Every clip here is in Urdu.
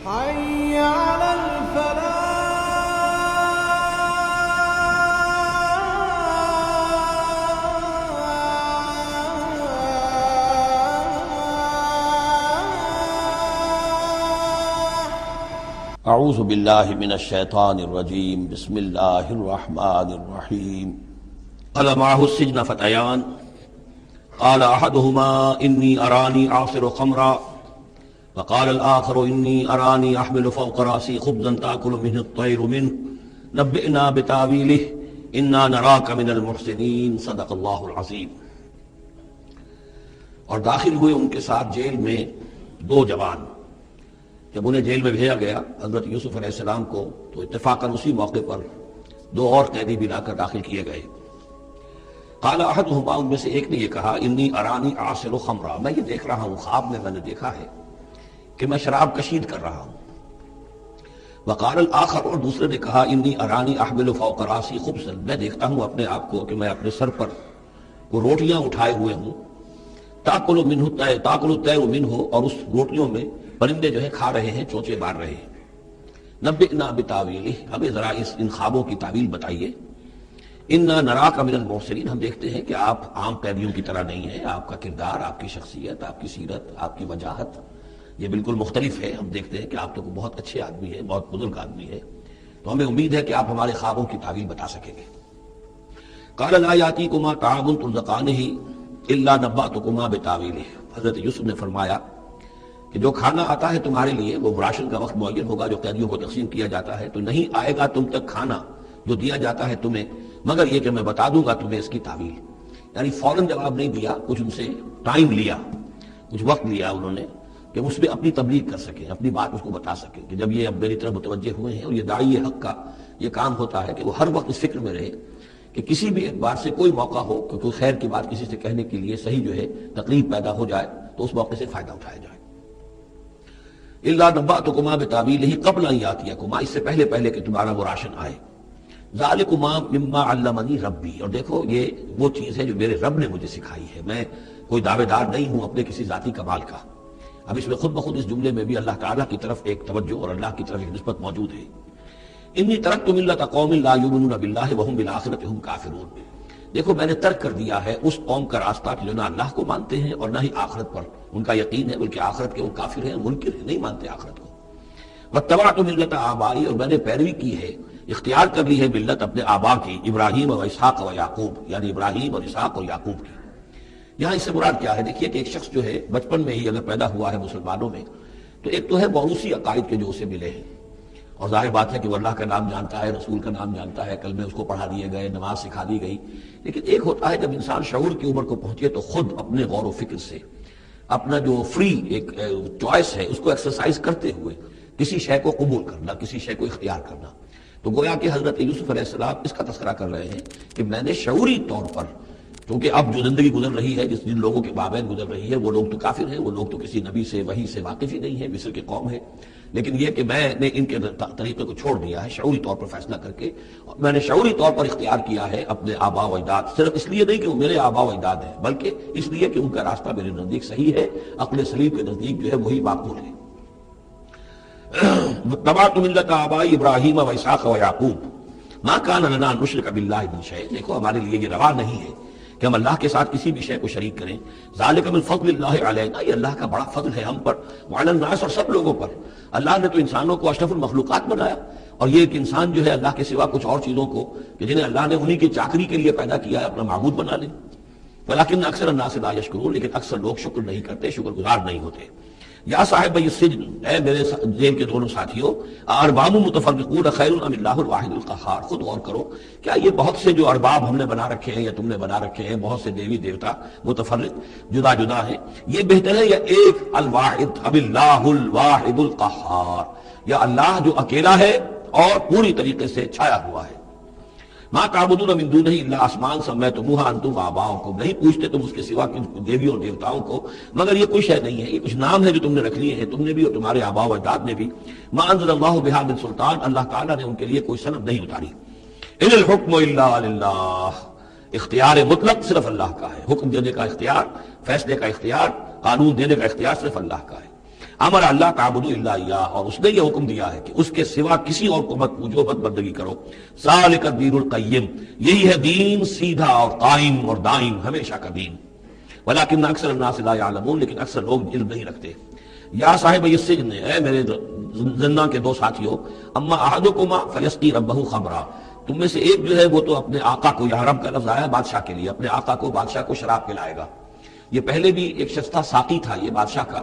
حي على الفلاح. اعوذ باللہ من الشیطان الرجیم بسم اللہ الرحمن الرحیم قال معه السجن فتیان قال احدهما انی ارانی اعصر خمرا وقال الآخر انی ارانی احمل فوق رأسی خبزا تأکل منه الطیر منه نبئنا بتاویلہ انا نراک من المحسنین صدق اللہ العظیم۔ اور داخل ہوئے ان کے ساتھ جیل میں دو جوان۔ جب انہیں جیل میں بھیجا گیا حضرت یوسف علیہ السلام کو، تو اتفاقاً اسی موقع پر دو اور قیدی بھی لا کر داخل کیے گئے۔ قال احدہما، ان میں سے ایک نے یہ کہا، انی ارانی اعصر خمرا، میں یہ دیکھ رہا ہوں، خواب میں میں نے دیکھا ہے کہ میں شراب کشید کر رہا ہوں۔ وقال الآخر، اور دوسرے نے کہا، انی ارانی احمل فوق رأسی خبزا، میں دیکھتا ہوں اپنے آپ کو کہ میں اپنے سر پر وہ روٹیاں اٹھائے ہوئے ہوں، تاکل الطیر منہ، اور اس روٹیوں میں پرندے جو ہے کھا رہے ہیں، چونچے مار رہے ہیں۔ نبئنا بتاویلہ، ہمیں ذرا ان خوابوں کی تعویل بتائیے۔ انا نراک من المحسنین، ہم دیکھتے ہیں کہ آپ عام قیدیوں کی طرح نہیں ہیں، آپ کا کردار، آپ کی شخصیت، آپ کی سیرت، آپ کی وجاہت یہ بالکل مختلف ہے۔ ہم دیکھتے ہیں کہ آپ تو بہت اچھے آدمی ہیں، بہت بزرگ آدمی ہے، تو ہمیں امید ہے کہ آپ ہمارے خوابوں کی تعویل بتا سکیں گے۔ قال لا یاتیکما طعام ترزقانہ الا نبأتکما بتاویلہ، حضرت یوسف نے فرمایا کہ جو کھانا آتا ہے تمہارے لیے، وہ راشن کا وقت معین ہوگا جو قیدیوں کو تقسیم کیا جاتا ہے، تو نہیں آئے گا تم تک کھانا جو دیا جاتا ہے تمہیں، مگر یہ کہ میں بتا دوں گا تمہیں اس کی تعویل۔ یعنی فوراً جواب نہیں دیا، کچھ ان سے ٹائم لیا، کچھ وقت لیا انہوں نے کہ اس پہ اپنی تبلیغ کر سکیں، اپنی بات اس کو بتا سکیں کہ جب یہ اب میری طرف متوجہ ہوئے ہیں۔ اور یہ داعی حق کا یہ کام ہوتا ہے کہ وہ ہر وقت اس فکر میں رہے کہ کسی بھی اعتبار سے کوئی موقع ہو کہ کوئی خیر کی بات کسی سے کہنے کے لیے صحیح جو ہے تکلیف پیدا ہو جائے تو اس موقع سے فائدہ اٹھایا جائے۔ الا نبأتکما بتاویلہ قبل ان یاتیکما، اس سے پہلے کہ تمہارا وہ راشن آئے۔ ذالکما مما علمنی ربی، اور دیکھو یہ وہ چیز ہے جو میرے رب نے مجھے سکھائی ہے، میں کوئی دعوے دار نہیں ہوں اپنے کسی ذاتی کمال کا۔ اب اس میں خود بخود اس جملے میں بھی اللہ تعالیٰ کی طرف ایک توجہ اور اللہ کی طرف ایک نسبت موجود ہے۔ انی ترکت ملۃ قوم لا یؤمنون باللہ وہم بالآخرۃ ہم کافرون، دیکھو میں نے ترک کر دیا ہے اس قوم کا راستہ کہ جو نہ اللہ کو مانتے ہیں اور نہ ہی آخرت پر ان کا یقین ہے، بلکہ آخرت کے وہ کافر ہیں، منکر ہیں، نہیں مانتے آخرت کو۔ واتبعت ملۃ آبائی، اور میں نے پیروی کی ہے، اختیار کر لی ہے ملت اپنے آبا کی، ابراہیم و اسحاق و یعقوب، یعنی ابراہیم اور اسحاق اور یعقوب کی۔ یہاں اس سے مراد کیا ہے؟ دیکھیے کہ ایک شخص جو ہے بچپن میں ہی اگر پیدا ہوا ہے مسلمانوں میں، تو ایک تو ہے موروثی عقائد کے جو اسے ملے ہیں، اور ظاہر بات ہے کہ وہ اللہ کا نام جانتا ہے، رسول کا نام جانتا ہے، کلمے اس کو پڑھا دیے گئے، نماز سکھا دی گئی۔ لیکن ایک ہوتا ہے جب انسان شعور کی عمر کو پہنچے تو خود اپنے غور و فکر سے اپنا جو فری ایک چوائس ہے اس کو ایکسرسائز کرتے ہوئے کسی شے کو قبول کرنا، کسی شے کو اختیار کرنا۔ تو گویا کہ حضرت یوسف علیہ السلام اس کا تذکرہ کر رہے ہیں کہ میں نے شعوری طور پر، کیونکہ اب جو زندگی گزر رہی ہے، جن لوگوں کے مابین گزر رہی ہے، وہ لوگ تو کافر ہیں، وہ لوگ تو کسی نبی سے وحی سے واقف ہی نہیں ہیں، مصر کی قوم ہے، لیکن یہ کہ میں نے ان کے طریقے کو چھوڑ دیا ہے شعوری طور پر فیصلہ کر کے، اور میں نے شعوری طور پر اختیار کیا ہے اپنے آبا و اجداد، صرف اس لیے نہیں کہ وہ میرے آبا و اجداد ہیں، بلکہ اس لیے کہ ان کا راستہ میرے نزدیک صحیح ہے، عقل سلیم کے نزدیک جو ہے وہی معقول ہے۔ تبعت ملۃ آبائی ابراہیم و اسحاق و یعقوب ما کان لنا ان نشرک باللہ من شیء، دیکھو ہمارے لیے یہ روا نہیں ہے کہ ہم اللہ کے ساتھ کسی بھی شے کو شریک کریں۔ ذالک من فضل اللہ علینا، یہ اللہ کا بڑا فضل ہے ہم پر، وعلی الناس، اور سب لوگوں پر۔ اللہ نے تو انسانوں کو اشرف المخلوقات بنایا، اور یہ کہ انسان جو ہے اللہ کے سوا کچھ اور چیزوں کو کہ جنہیں اللہ نے انہی کی چاکری کے لیے پیدا کیا ہے اپنا معبود بنا لے۔ ولکن اکثر الناس لا یشکرون، لیکن اکثر لوگ شکر نہیں کرتے، شکر گزار نہیں ہوتے۔ یا صاحب السجن، اے میرے جیل کے دونوں ساتھیوں، ارباب متفرقون خیر ام اللہ الواحد القہار، خود غور کرو کیا یہ بہت سے جو ارباب ہم نے بنا رکھے ہیں یا تم نے بنا رکھے ہیں، بہت سے دیوی دیوتا متفرق جدا جدا ہیں، یہ بہتر ہے یا ایک الواحد اب اللہ الواحد القہار، یا اللہ جو اکیلا ہے اور پوری طریقے سے چھایا ہوا ہے۔ ما تعبدون من دونہ الا اسماء سمیتموها انتم وآباؤکم، نہیں پوچھتے تم اس کے سوا دیویوں اور دیوتاؤں کو مگر یہ کوئی شے نہیں ہے، یہ کچھ نام ہے جو تم نے رکھ لیے ہیں، تم نے بھی اور تمہارے آباء و اجداد نے بھی۔ ما انزل اللہ بہا من سلطان، اللہ تعالیٰ نے ان کے لیے کوئی سند نہیں اتاری۔ ان الحکم الا للہ، اختیار مطلق صرف اللہ کا ہے، حکم دینے کا اختیار، فیصلے کا اختیار، قانون دینے کا اختیار صرف اللہ کا ہے۔ امر اللہ تعبدوا الا اياه، اور اس نے یہ حکم دیا ہے کہ اس کے سوا کسی اور کو مت پوجو، مت بندگی کرو. ذالک الدین القیم، یہی ہے دین سیدھا اور قائم اور دائم، ہمیشہ کا دین. ولکن اکثر الناس لا يعلمون، لیکن اکثر لوگ علم نہیں رکھتے. یا صاحب السجن، اے میرے زندان کے دو ساتھیوں، اما احدکما فیسقی ربہ خمرا، تم میں سے ایک جو ہے وہ تو اپنے آقا کو، یہاں رب کا لفظ آیا بادشاہ کے لیے، اپنے آقا کو، بادشاہ کو شراب پلائے گا. یہ پہلے بھی ایک شخص تھا، ساقی تھا یہ بادشاہ کا،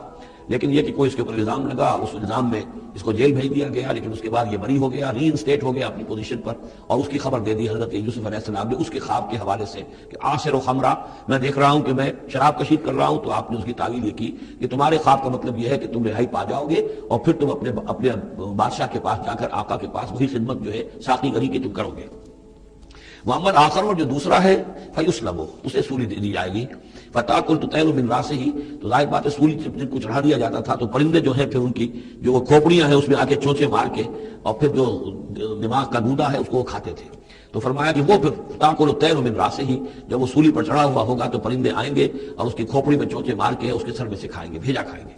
لیکن یہ کہ کوئی اس کے اوپر الزام لگا، اس الزام میں اس کو جیل بھیج دیا گیا، لیکن اس کے بعد یہ بری ہو گیا، ری انسٹیٹ ہو گیا اپنی پوزیشن پر. اور اس کی خبر دے دی حضرت یوسف علیہ السلام نے اس کے خواب کے حوالے سے کہ عاصر و خمرہ، میں دیکھ رہا ہوں کہ میں شراب کشید کر رہا ہوں. تو آپ نے اس کی تعویل یہ کی کہ تمہارے خواب کا مطلب یہ ہے کہ تم رہائی پا جاؤ گے اور پھر تم اپنے بادشاہ کے پاس جا کر، آقا کے پاس وہی خدمت جو ہے ساقی گری کی تم کرو گے. محمد آخر، اور جو دوسرا ہے فیسلب، اسے سولی دے دی جائے گی. فتاکل تطیر من راسہ، تو ظاہر بات ہے سولی جن کو چڑھا دیا جاتا تھا تو پرندے جو ہیں پھر ان کی جو وہ کھوپڑیاں ہیں اس میں آ کے چونچے مار کے اور پھر جو دماغ کا گودا ہے اس کو وہ کھاتے تھے. تو فرمایا کہ وہ پھر فتاکل الطیر من راسہ، جب وہ سولی پر چڑھا ہوا ہوگا تو پرندے آئیں گے اور اس کی کھوپڑی میں چونچے مار کے اس کے سر میں سے کھائیں گے، بھیجا کھائیں گے.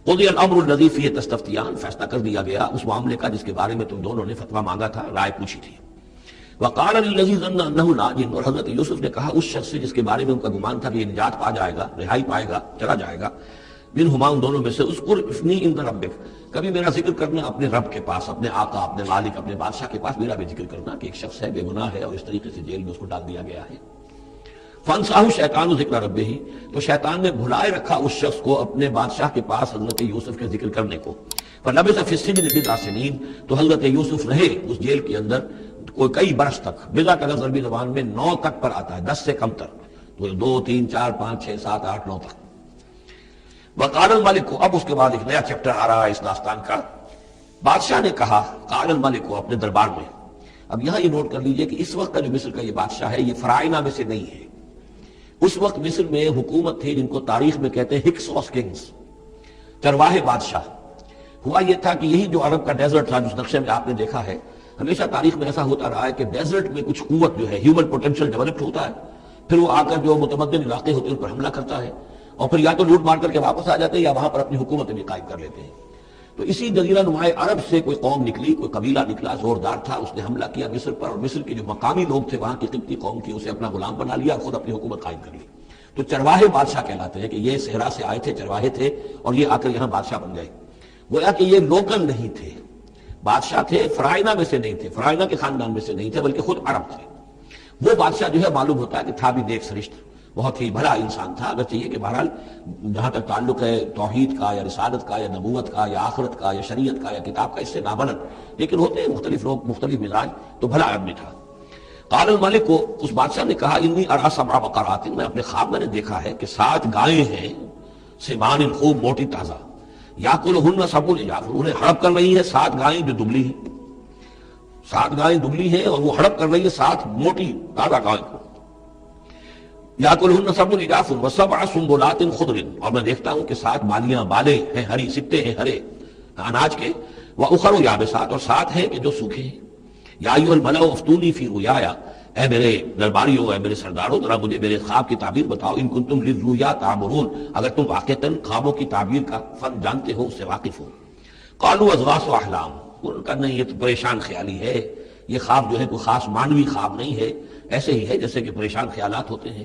قضی الامر الذی فیہ تستفتیان، فیصلہ کر دیا گیا اس معاملے کا جس کے بارے میں تم دونوں نے فتویٰ مانگا تھا، رائے پوچھی تھی. وقال للذی ظن انہ ناج، اور حضرت یوسف نے کہا اس شخص سے جس کے بارے میں ان کا گمان تھا کہ یہ نجات پا جائے گا، رہائی پائے گا، چلا جائے گا، منہما، ان دونوں میں سے، اذکر افنی عند ربک، کبھی میرا ذکر کرنا اپنے رب کے پاس، اپنے آقا، اپنے مالک، اپنے بادشاہ کے پاس میرا بھی ذکر کرنا کہ ایک شخص ہے بے گناہ ہے اور اس طریقے سے جیل میں اس کو ڈال دیا گیا ہے. فانساہ شیطان ذکر ربہ، تو شیطان نے بھلائے رکھا اس شخص کو اپنے بادشاہ کے پاس حضرت یوسف کے ذکر کرنے کو. فلبث فی السجن بضع سنین، تو حضرت یوسف رہے اس جیل کے اندر کوئی کئی برس تک. بضع کا لفظ عربی زبان میں 9 تک پر آتا ہے، 10 سے کم تر، تو 2 3 4 5 6 7 8 9 تک. وقال الملک کو، اب اس کے بعد ایک نیا چیپٹر آ رہا ہے اس داستان کا. بادشاہ نے کہا، قال الملک کو، اپنے دربار میں. اب یہاں یہ نوٹ کر لیجئے کہ اس وقت کا جو مصر کا یہ بادشاہ ہے یہ فرائنہ میں سے نہیں ہے. اس وقت مصر میں حکومت تھی جن کو تاریخ میں کہتے ہیں ہکسوس کنگز، چرواہے بادشاہ. ہوا یہ تھا کہ یہی جو عرب کا ڈیزرٹ تھا جس نقشے میں آپ نے دیکھا ہے، ہمیشہ تاریخ میں ایسا ہوتا رہا ہے کہ ڈیزرٹ میں کچھ قوت جو ہے، ہیومن پوٹینشیل ڈیولپڈ ہوتا ہے، پھر وہ آ کر جو متمدن علاقے ہوتے ہیں ان پر حملہ کرتا ہے اور پھر یا تو لوٹ مار کر کے واپس آ جاتے ہیں یا وہاں پر اپنی حکومتیں بھی قائم کر لیتے ہیں. تو اسی جزیرہ نماء عرب سے کوئی قوم نکلی، کوئی قبیلہ نکلا، زوردار تھا، اس نے حملہ کیا مصر پر، اور مصر کے جو مقامی لوگ تھے وہاں کی قبطی قوم کی، اسے اپنا غلام بنا لیا اور خود اپنی حکومت قائم کر لی. تو چرواہے بادشاہ کہلاتے ہیں کہ یہ صحرا سے آئے تھے، چرواہے تھے اور یہ آ کر یہاں بادشاہ بن گئے. گویا کہ یہ لوکل نہیں تھے، بادشاہ تھے، فرائنہ میں سے نہیں تھے، فرائنہ کے خاندان میں سے نہیں تھے، بلکہ خود عرب تھے. وہ بادشاہ جو ہے معلوم ہوتا ہے کہ تھا بھی نیک سرشت، بہت ہی بھلا انسان تھا. اگرچہ یہ کہ بہرحال جہاں تک تعلق ہے توحید کا یا رسالت کا یا نبوت کا یا آخرت کا یا شریعت کا یا کتاب کا، اس سے نابلد، لیکن ہوتے ہیں مختلف لوگ، مختلف مزاج، تو بھلا آدمی تھا. قال الملک کو، اس بادشاہ نے کہا، انی ارا سبع بقرات، میں اپنے خواب میں نے دیکھا ہے کہ 7 گائیں ہیں، سمان خوب موٹی تازہ، یاکلہن سبع عجاف، انہیں ہڑپ کر رہی ہیں 7 گائیں جو دبلی ہیں. 7 گائیں دبلی ہیں اور وہ ہڑپ کر رہی ہیں 7 موٹی تازہ گائیں کو. یاکلہن سبع عجاف وسبع سنبلات خضر، اور میں دیکھتا ہوں کہ 7 بالیاں، بالے ہیں ہری، سکتے ہیں ہرے اناج کے، واخر یابسات، اور 7 ہیں کہ جو سوکھے ہیں. یا ایھا الملأ افتونی فی رؤیایا، اے میرے درباریوں، اے میرے سرداروں، ذرا مجھے میرے خواب کی تعبیر بتاؤ. ان کنتم للرؤیا تعبرون، اگر تم واقعتاً خوابوں کی تعبیر کا فن جانتے ہو، اس سے واقف ہو. قالوا اضغاث احلام، ان کا نہیں، یہ تو پریشان خیالی ہے، یہ خواب جو ہے کوئی خاص معنوی خواب نہیں ہے، ایسے ہی ہے جیسے کہ پریشان خیالات ہوتے ہیں.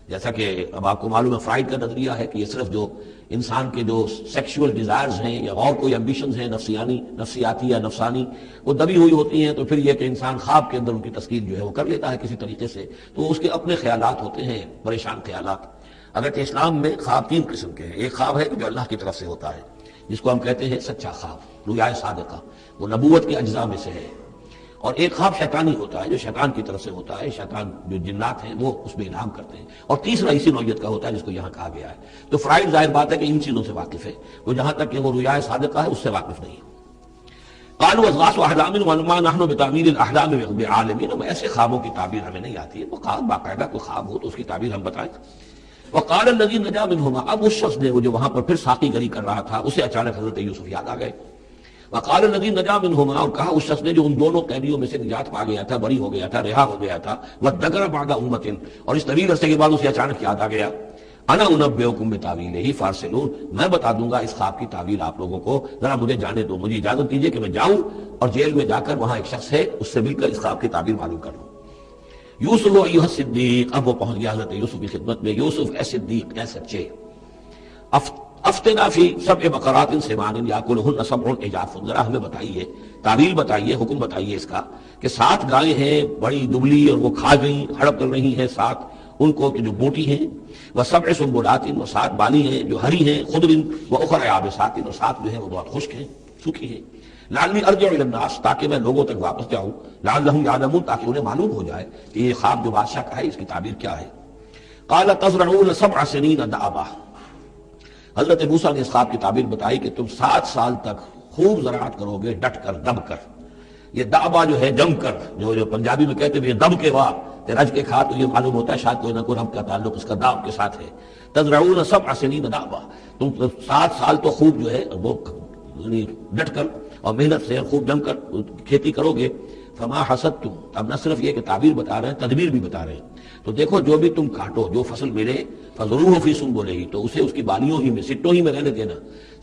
جیسا کہ اب آپ کو معلوم ہے فرائڈ کا نظریہ ہے کہ یہ صرف جو انسان کے جو سیکشول ڈیزائرز ہیں یا اور کوئی ایمبیشنز ہیں نفسیاتی یا نفسانی، وہ دبی ہوئی ہوتی ہیں، تو پھر یہ کہ انسان خواب کے اندر ان کی تسکین جو ہے وہ کر لیتا ہے کسی طریقے سے، تو اس کے اپنے خیالات ہوتے ہیں، پریشان خیالات. اگرچہ اسلام میں خواب 3 قسم کے ہیں. ایک خواب ہے جو اللہ کی طرف سے ہوتا ہے، جس کو ہم کہتے ہیں سچا خواب، رؤیا صادقہ، وہ نبوت کے اجزاء میں سے ہے. اور ایک خواب شیطانی ہوتا ہے جو شیطان کی طرف سے ہوتا ہے، شیطان جو جنات ہیں وہ اس میں الہام کرتے ہیں. اور تیسرا اسی نوعیت کا ہوتا ہے جس کو یہاں کہا گیا ہے. تو فرائڈ ظاہر بات ہے کہ ان چیزوں سے واقف ہے، وہ جہاں تک کہ وہ رؤیا صادقہ ہے اس سے واقف نہیں. قالوا اضغاث احلام وما نحن بتاویل الاحلام بعالمین، ایسے خوابوں کی تعبیر ہمیں نہیں آتی ہے. وہ خواب باقاعدہ کوئی خواب ہو تو اس کی تعبیر ہم بتائیں. وقال الذی نجا منہما، اب اس شخص نے وہ جو وہاں پر پھر ساقی گری کر رہا تھا، اسے اچانک حضرت یوسف یاد آ گئے. وقال الذی نجا منہما، اور کہا اس شخص نے جو ان دونوں قیدیوں میں سے نجات پا گیا تھا، بری ہو گیا تھا، رہا ہو گیا تھا، وادکر بعد امۃ، اور اس طویل عرصے کے بعد اسے اچانک یاد آ گیا، انا انبئکم بتاویلہ فارسلون، میں بتا دوں گا اس خواب کی تعویل آپ لوگوں کو، ذرا مجھے جانے دو، مجھے اجازت دیجیے کہ میں جاؤں اور جیل میں جا کر وہاں ایک شخص ہے اس سے مل کر اس خواب کی تعبیر معلوم کر لوں۔ یوسف ایھا الصدیق، اب وہ پہنچ گیا حضرت یوسف کی خدمت میں، یوسف اے صدیق، اے سچے، افتنا فی سبع بقرات سمان یاکلہن سبع عجاف، ذرا ہمیں بتائیے، تعبیر بتائیے، حکم بتائیے اس کا کہ 7 گائیں ہیں بڑی دبلی اور وہ کھا گئی، ہڑپ کر رہی ہیں 7 ان کو کہ جو موٹی ہیں، وہ سبع سنبلات، وہ 7 بالی ہیں جو ہری ہیں، خضر واخر یابسات، اور 7 جو ہیں وہ بہت خشک ہیں، سوکھی ہیں، لعلی ارجع الی الناس، تاکہ میں لوگوں تک واپس جاؤں، لعلہم یعلمون، تاکہ انہیں معلوم ہو جائے کہ یہ خواب جو بادشاہ کا ہے اس کی تعبیر کیا ہے۔ قال تزرعون 7 سنین دأبا، حضرت موسیٰ نے اس خواب کی تعبیر بتائی کہ تم 7 سال تک خوب زراعت کرو گے، ڈٹ کر، دب کر۔ یہ دعبا جو ہے جم کر، جو پنجابی میں کہتے ہیں دب کے واہ، رج کے کھا، تو یہ معلوم ہوتا ہے شاید کوئی نہ کوئی رب کا تعلق اس کا داب کے ساتھ ہے۔ تزرعون 7 سنین دأبا، تم 7 سال تو خوب جو ہے وہ ڈٹ کر اور محنت سے خوب جم کر کھیتی کرو گے۔ فما حصدتم، اب نہ صرف یہ کہ تعبیر بتا رہے ہیں، تدبیر بھی بتا رہے ہیں، تو دیکھو جو بھی تم کاٹو، جو فصل ملے، فضروہ فی سنبلہ، تو اسے اس کی بالیوں ہی میں، سٹوں ہی میں رہنے دینا،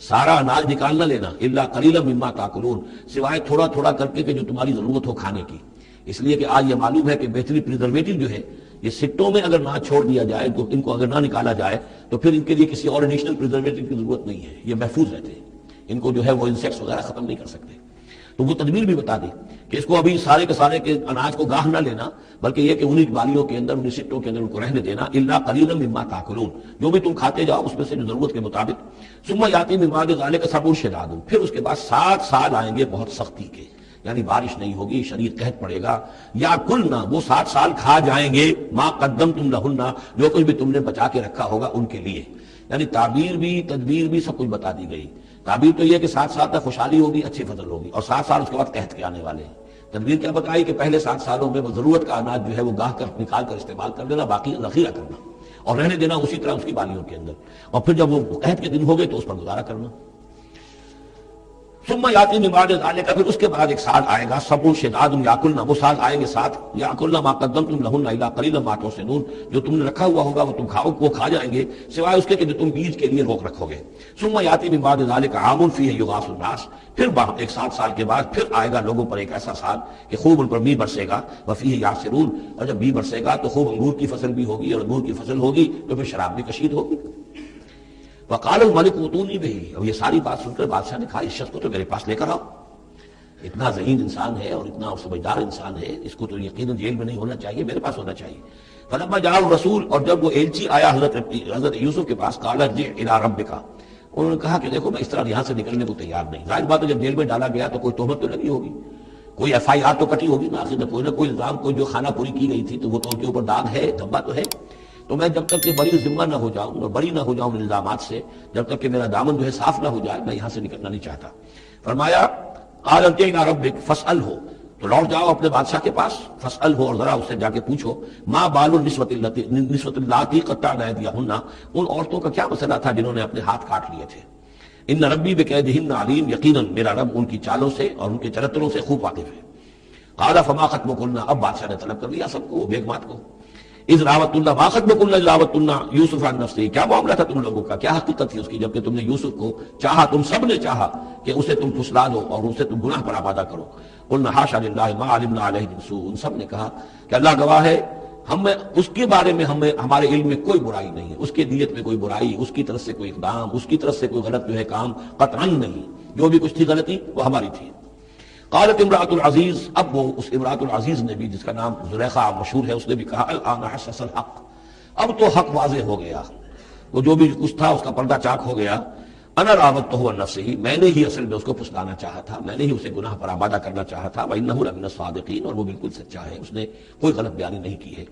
سارا اناج نکال نہ لینا، الا قلیلا مما تاکلون، سوائے تھوڑا تھوڑا کر کے کہ جو تمہاری ضرورت ہو کھانے کی، اس لیے کہ آج یہ معلوم ہے کہ بہترین پریزرویٹو جو ہے یہ سٹوں میں اگر نہ چھوڑ دیا جائے، تو ان کو اگر نہ نکالا جائے تو پھر ان کے لیے کسی اور ایڈیشنل پریزرویٹو کی ضرورت نہیں ہے، یہ محفوظ رہتے ہیں، ان کو جو ہے وہ انسیکٹس وغیرہ ختم نہیں کر سکتے۔ تو وہ تدبیر بھی بتا دی کہ اس کو ابھی سارے کے سارے کے اناج کو گاہ نہ لینا، بلکہ یہ کہ انہیں بالیوں کے اندر، انہیں سٹوں کے اندر ان کو رہنے دینا، الا قلیلا مما تاکلون، جو بھی تم کھاتے جاؤ اس میں سے جو ضرورت کے مطابق۔ ثم یاتی من بعد ذلک سبع شداد، پھر اس کے بعد 7 سال آئیں گے بہت سختی کے، یعنی بارش نہیں ہوگی، شدید قحط پڑے گا، یا کلنا، وہ 7 سال کھا جائیں گے، ما قدمتم لہن، جو کچھ بھی تم نے بچا کے رکھا ہوگا ان کے لیے، یعنی تعبیر بھی تدبیر بھی سب کچھ بتا دی گئی۔ تعبیر تو یہ کہ 7 سال تک خوشحالی ہوگی، اچھی فصل ہوگی، اور 7 سال اس کے بعد قحط کے آنے والے ہیں۔ تدبیر کیا بتائی کہ پہلے 7 سالوں میں وہ ضرورت کا اناج جو ہے وہ گاہ کر نکال کر استعمال کر لینا، باقی ذخیرہ کرنا اور رہنے دینا اسی طرح اس کی بالیوں کے اندر، اور پھر جب وہ قحط کے دن ہو گئے تو اس پر گزارا کرنا۔ ثم یاتی من بعد ذلک، پھر اس کے بعد ایک سال آئے گا، سبع شداد یاکلن، وہ سال آئیں گے 7، یاکلن ما قدمتم لہن الا قلیلا ما تحصنون، جو تم نے رکھا ہوا ہوگا وہ تم کھاؤ، وہ کھا جائیں گے، سوائے اس کے کہ جو تم بیج کے لیے روک رکھو گے۔ ثم یاتی من بعد ذلک عام فیہ یغاث الناس، پھر ایک 7 سال کے بعد پھر آئے گا لوگوں پر ایک ایسا سال کہ خوب ان پر می برسے گا، وفیہ یعصرون، اور جب می برسے گا تو خوب انگور کی فصل بھی ہوگی، اور انگور کی فصل ہوگی تو پھر شراب بھی کشید ہوگی۔ وقال الملک اوتونی بہ، اور یہ ساری بات سن کر بادشاہ نے کہا اس شخص کو تو میرے پاس لے کر آؤ، اتنا ذہین انسان ہے اور اتنا سمجھدار انسان ہے، اس کو تو یقیناً جیل میں نہیں ہونا چاہیے، میرے پاس ہونا چاہیے۔ فلما جاء الرسول، اور جب وہ ایلچی آیا حضرت یوسف کے پاس، قال ارجع الی ربک، انہوں نے کہا کہ دیکھو میں اس طرح یہاں سے نکلنے کو تیار نہیں، ظاہر بات ہے جب جیل میں ڈالا گیا تو کوئی تہمت تو لگی ہوگی، کوئی FIR تو کٹی ہوگی نا، آخر کوئی نہ کوئی الزام، کوئی جو خانہ پوری کی گئی تھی تو وہ تو ان کے اوپر داغ ہے، دھبا تو ہے، تو میں جب تک کہ بری ذمہ نہ ہو جاؤں اور بری نہ ہو جاؤں الزامات سے، جب تک کہ میرا دامن جو ہے صاف نہ ہو جائے، میں یہاں سے نکلنا نہیں چاہتا۔ فرمایا قال ارجع الی ربک فاسألہ، تو لوٹ جاؤ اپنے بادشاہ کے پاس، فاسألہ، اور ذرا اس سے جا کے پوچھو، ما بال النسوۃ اللاتی قطعن ایدیہن، ان عورتوں کا کیا مسئلہ تھا جنہوں نے اپنے ہاتھ کاٹ لیے تھے۔ ان ربی بکیدہن علیم، یقیناً میرا رب ان کی چالوں سے اور ان کے چرتروں سے خوب واقف ہے۔ قال فما خطبکن، اب بادشاہ نے طلب کر لیا سب کو، بیگمات کو، اذ راوتن، ما خطبکن اذ راوتن یوسف عن نفسہ، کیا معاملہ تھا تم لوگوں کا، کیا حقیقت تھی اس کی جبکہ تم نے یوسف کو چاہا، تم سب نے چاہا کہ اسے تم پھسلا دو اور اسے تم گناہ پر آبادہ کرو۔ قلنا حاشا للہ ما علمنا علیہ من سوء، ان سب نے کہا کہ اللہ گواہ ہے ہمیں اس کے بارے میں ہمارے علم میں کوئی برائی نہیں ہے، اس کے نیت میں کوئی برائی، اس کی طرف سے کوئی اقدام، اس کی طرف سے کوئی غلط جو ہے کام قطعاً نہیں، جو بھی کچھ تھی غلطی وہ ہماری تھی۔ قالت امرأۃ العزیز، اب وہ اس امرأۃ العزیز نے بھی، جس کا نام زلیخا مشہور ہے، اس نے بھی کہا الآن حسس الحق، اب تو حق واضح ہو گیا، وہ جو بھی کچھ تھا اس کا پردہ چاک ہو گیا۔ انا راودتہ عن نفسہ، میں نے ہی اصل میں اس کو پھسلانا چاہا تھا، میں نے ہی اسے گناہ پر آبادہ کرنا چاہا تھا، وانہ لمن الصادقین، اور وہ بالکل سچا ہے، اس نے کوئی غلط بیانی نہیں کی ہے۔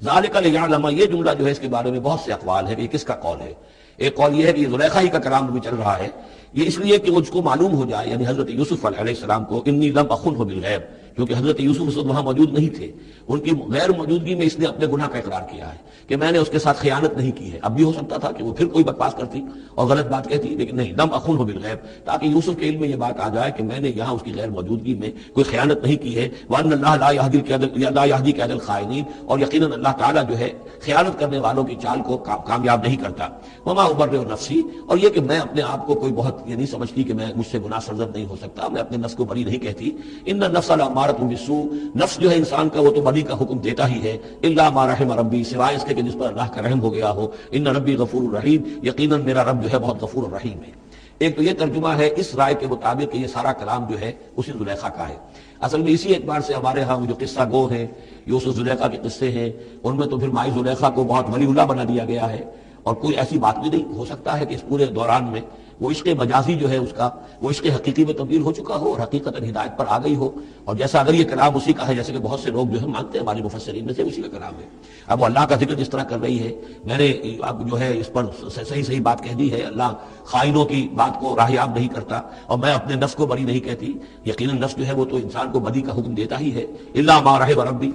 ذالک لیعلم، یہ جملہ جو ہے اس کے بارے میں بہت سے اقوال ہیں کہ یہ کس کا قول ہے۔ ایک قول یہ ہے کہ یہ زلیخا ہی کا کلام بھی چل رہا ہے، یہ اس لیے کہ اس کو معلوم ہو جائے، یعنی حضرت یوسف علیہ السلام کو، انی لم اخنہ بالغیب، کیونکہ حضرت یوسف اس وقت وہاں موجود نہیں تھے، ان کی غیر موجودگی میں اس نے اپنے گناہ کا اقرار کیا ہے کہ میں نے اس کے ساتھ خیانت نہیں کی ہے۔ اب بھی ہو سکتا تھا کہ وہ پھر کوئی بکواس کرتی اور غلط بات کہتی، لیکن نہیں، لم اخن ہو بالغیب، تاکہ یوسف کے علم میں یہ بات آ جائے کہ میں نے یہاں اس کی غیر موجودگی میں کوئی خیانت نہیں کی ہے۔ وَأَنَّ اللَّهَ لَا يَهْدِي كَيْدَ الْخَائِنِينَ، اور یقیناً اللہ تعالیٰ جو ہے خیانت کرنے والوں کی چال کو کامیاب نہیں کرتا۔ وَمَا أُبَرِّئُ نَفْسِي، اور یہ کہ میں اپنے آپ کو کوئی بہت یہ نہیں سمجھتی کہ میں مجھ سے گناہ سرزد نہیں ہو سکتا، میں اپنے نفس کو بری نہیں کہتی۔ إِنَّ النَّفْسَ لَأَمَّارَةٌ بِالسُّوءِ، نفس جو ہے انسان کا وہ تو بدی کا حکم دیتا ہی ہے، إِلَّا مَا رَحِمَ رَبِّي، سوائے اس کے کہ جس پر اللہ کا رحم ہو گیا ہو۔ إِنَّ رَبِّي غَفُورٌ رَحِيمٌ، یقیناً میرا رب جو ہے بہت غفور الرحیم ہے۔ ایک تو یہ ترجمہ ہے اس رائے کے مطابق کہ یہ سارا کلام جو ہے اسی زلیخا کا ہے۔ اصل میں اسی اعتبار سے ہمارے ہاں جو قصہ گو ہیں، یوسف زلیخا کے قصے ہیں، ان میں تو پھر مائی زلیخا کو بہت ولی اللہ بنا دیا گیا ہے، اور کوئی ایسی بات بھی نہیں ہو سکتا ہے کہ اس پورے دوران میں وہ عشق مجازی جو ہے اس کا وہ عشق حقیقی میں تبدیل ہو چکا ہو اور حقیقت ہدایت پر آ گئی ہو۔ اور جیسا اگر یہ کلام اسی کا ہے، جیسے کہ بہت سے لوگ جو ہے مانتے ہیں ہمارے مفسرین میں سے، اسی کا کلام ہے۔ اب وہ اللہ کا ذکر جس طرح کر رہی ہے، میں نے اب جو ہے اس پر صحیح بات کہہ دی ہے، اللہ خائنوں کی بات کو راہیاب نہیں کرتا، اور میں اپنے نفس کو بری نہیں کہتی۔ یقیناً نفس جو ہے وہ تو انسان کو بدی کا حکم دیتا ہی ہے، الا ما رحم ربی۔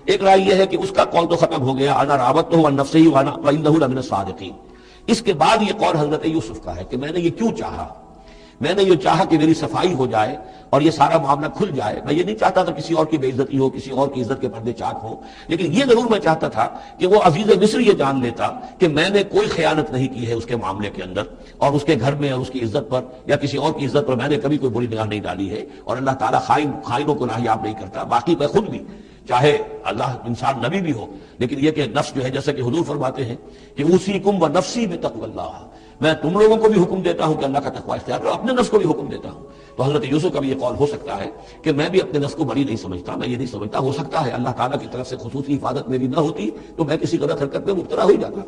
ایک رائے یہ ہے کہ اس کا قول تو ختم ہو گیا، انا راودتہ عن نفسہ وانہ لمن الصادقین۔ اس کے بعد یہ قول حضرت یوسف کا ہے کہ میں نے یہ کیوں چاہا، میں نے یہ چاہا کہ میری صفائی ہو جائے اور یہ سارا معاملہ کھل جائے۔ میں یہ نہیں چاہتا تھا کسی اور کی بے عزتی ہو، کسی اور کی عزت کے پردے چاک ہوں، لیکن یہ ضرور میں چاہتا تھا کہ وہ عزیز مصر یہ جان لیتا کہ میں نے کوئی خیانت نہیں کی ہے اس کے معاملے کے اندر، اور اس کے گھر میں اور اس کی عزت پر یا کسی اور کی عزت پر میں نے کبھی کوئی بری نگاہ نہیں ڈالی ہے، اور اللہ تعالیٰ خائنوں کو ناحیاب نہیں کرتا۔ باقی میں خود بھی، چاہے اللہ انسان نبی بھی ہو، لیکن یہ کہ نفس جو ہے جیسا کہ حضور فرماتے ہیں کہ اوصیکم ونفسی بتقوی اللہ، میں تم لوگوں کو بھی حکم دیتا ہوں کہ اللہ کا تقوی اختیار کرو، اپنے نفس کو بھی حکم دیتا ہوں۔ تو حضرت یوسف کا بھی یہ قول ہو سکتا ہے کہ میں بھی اپنے نفس کو بری نہیں سمجھتا، میں یہ نہیں سمجھتا، ہو سکتا ہے اللہ تعالیٰ کی طرف سے خصوصی حفاظت میری نہ ہوتی تو میں کسی غلط حرکت میں مبتلا ہو جاتا۔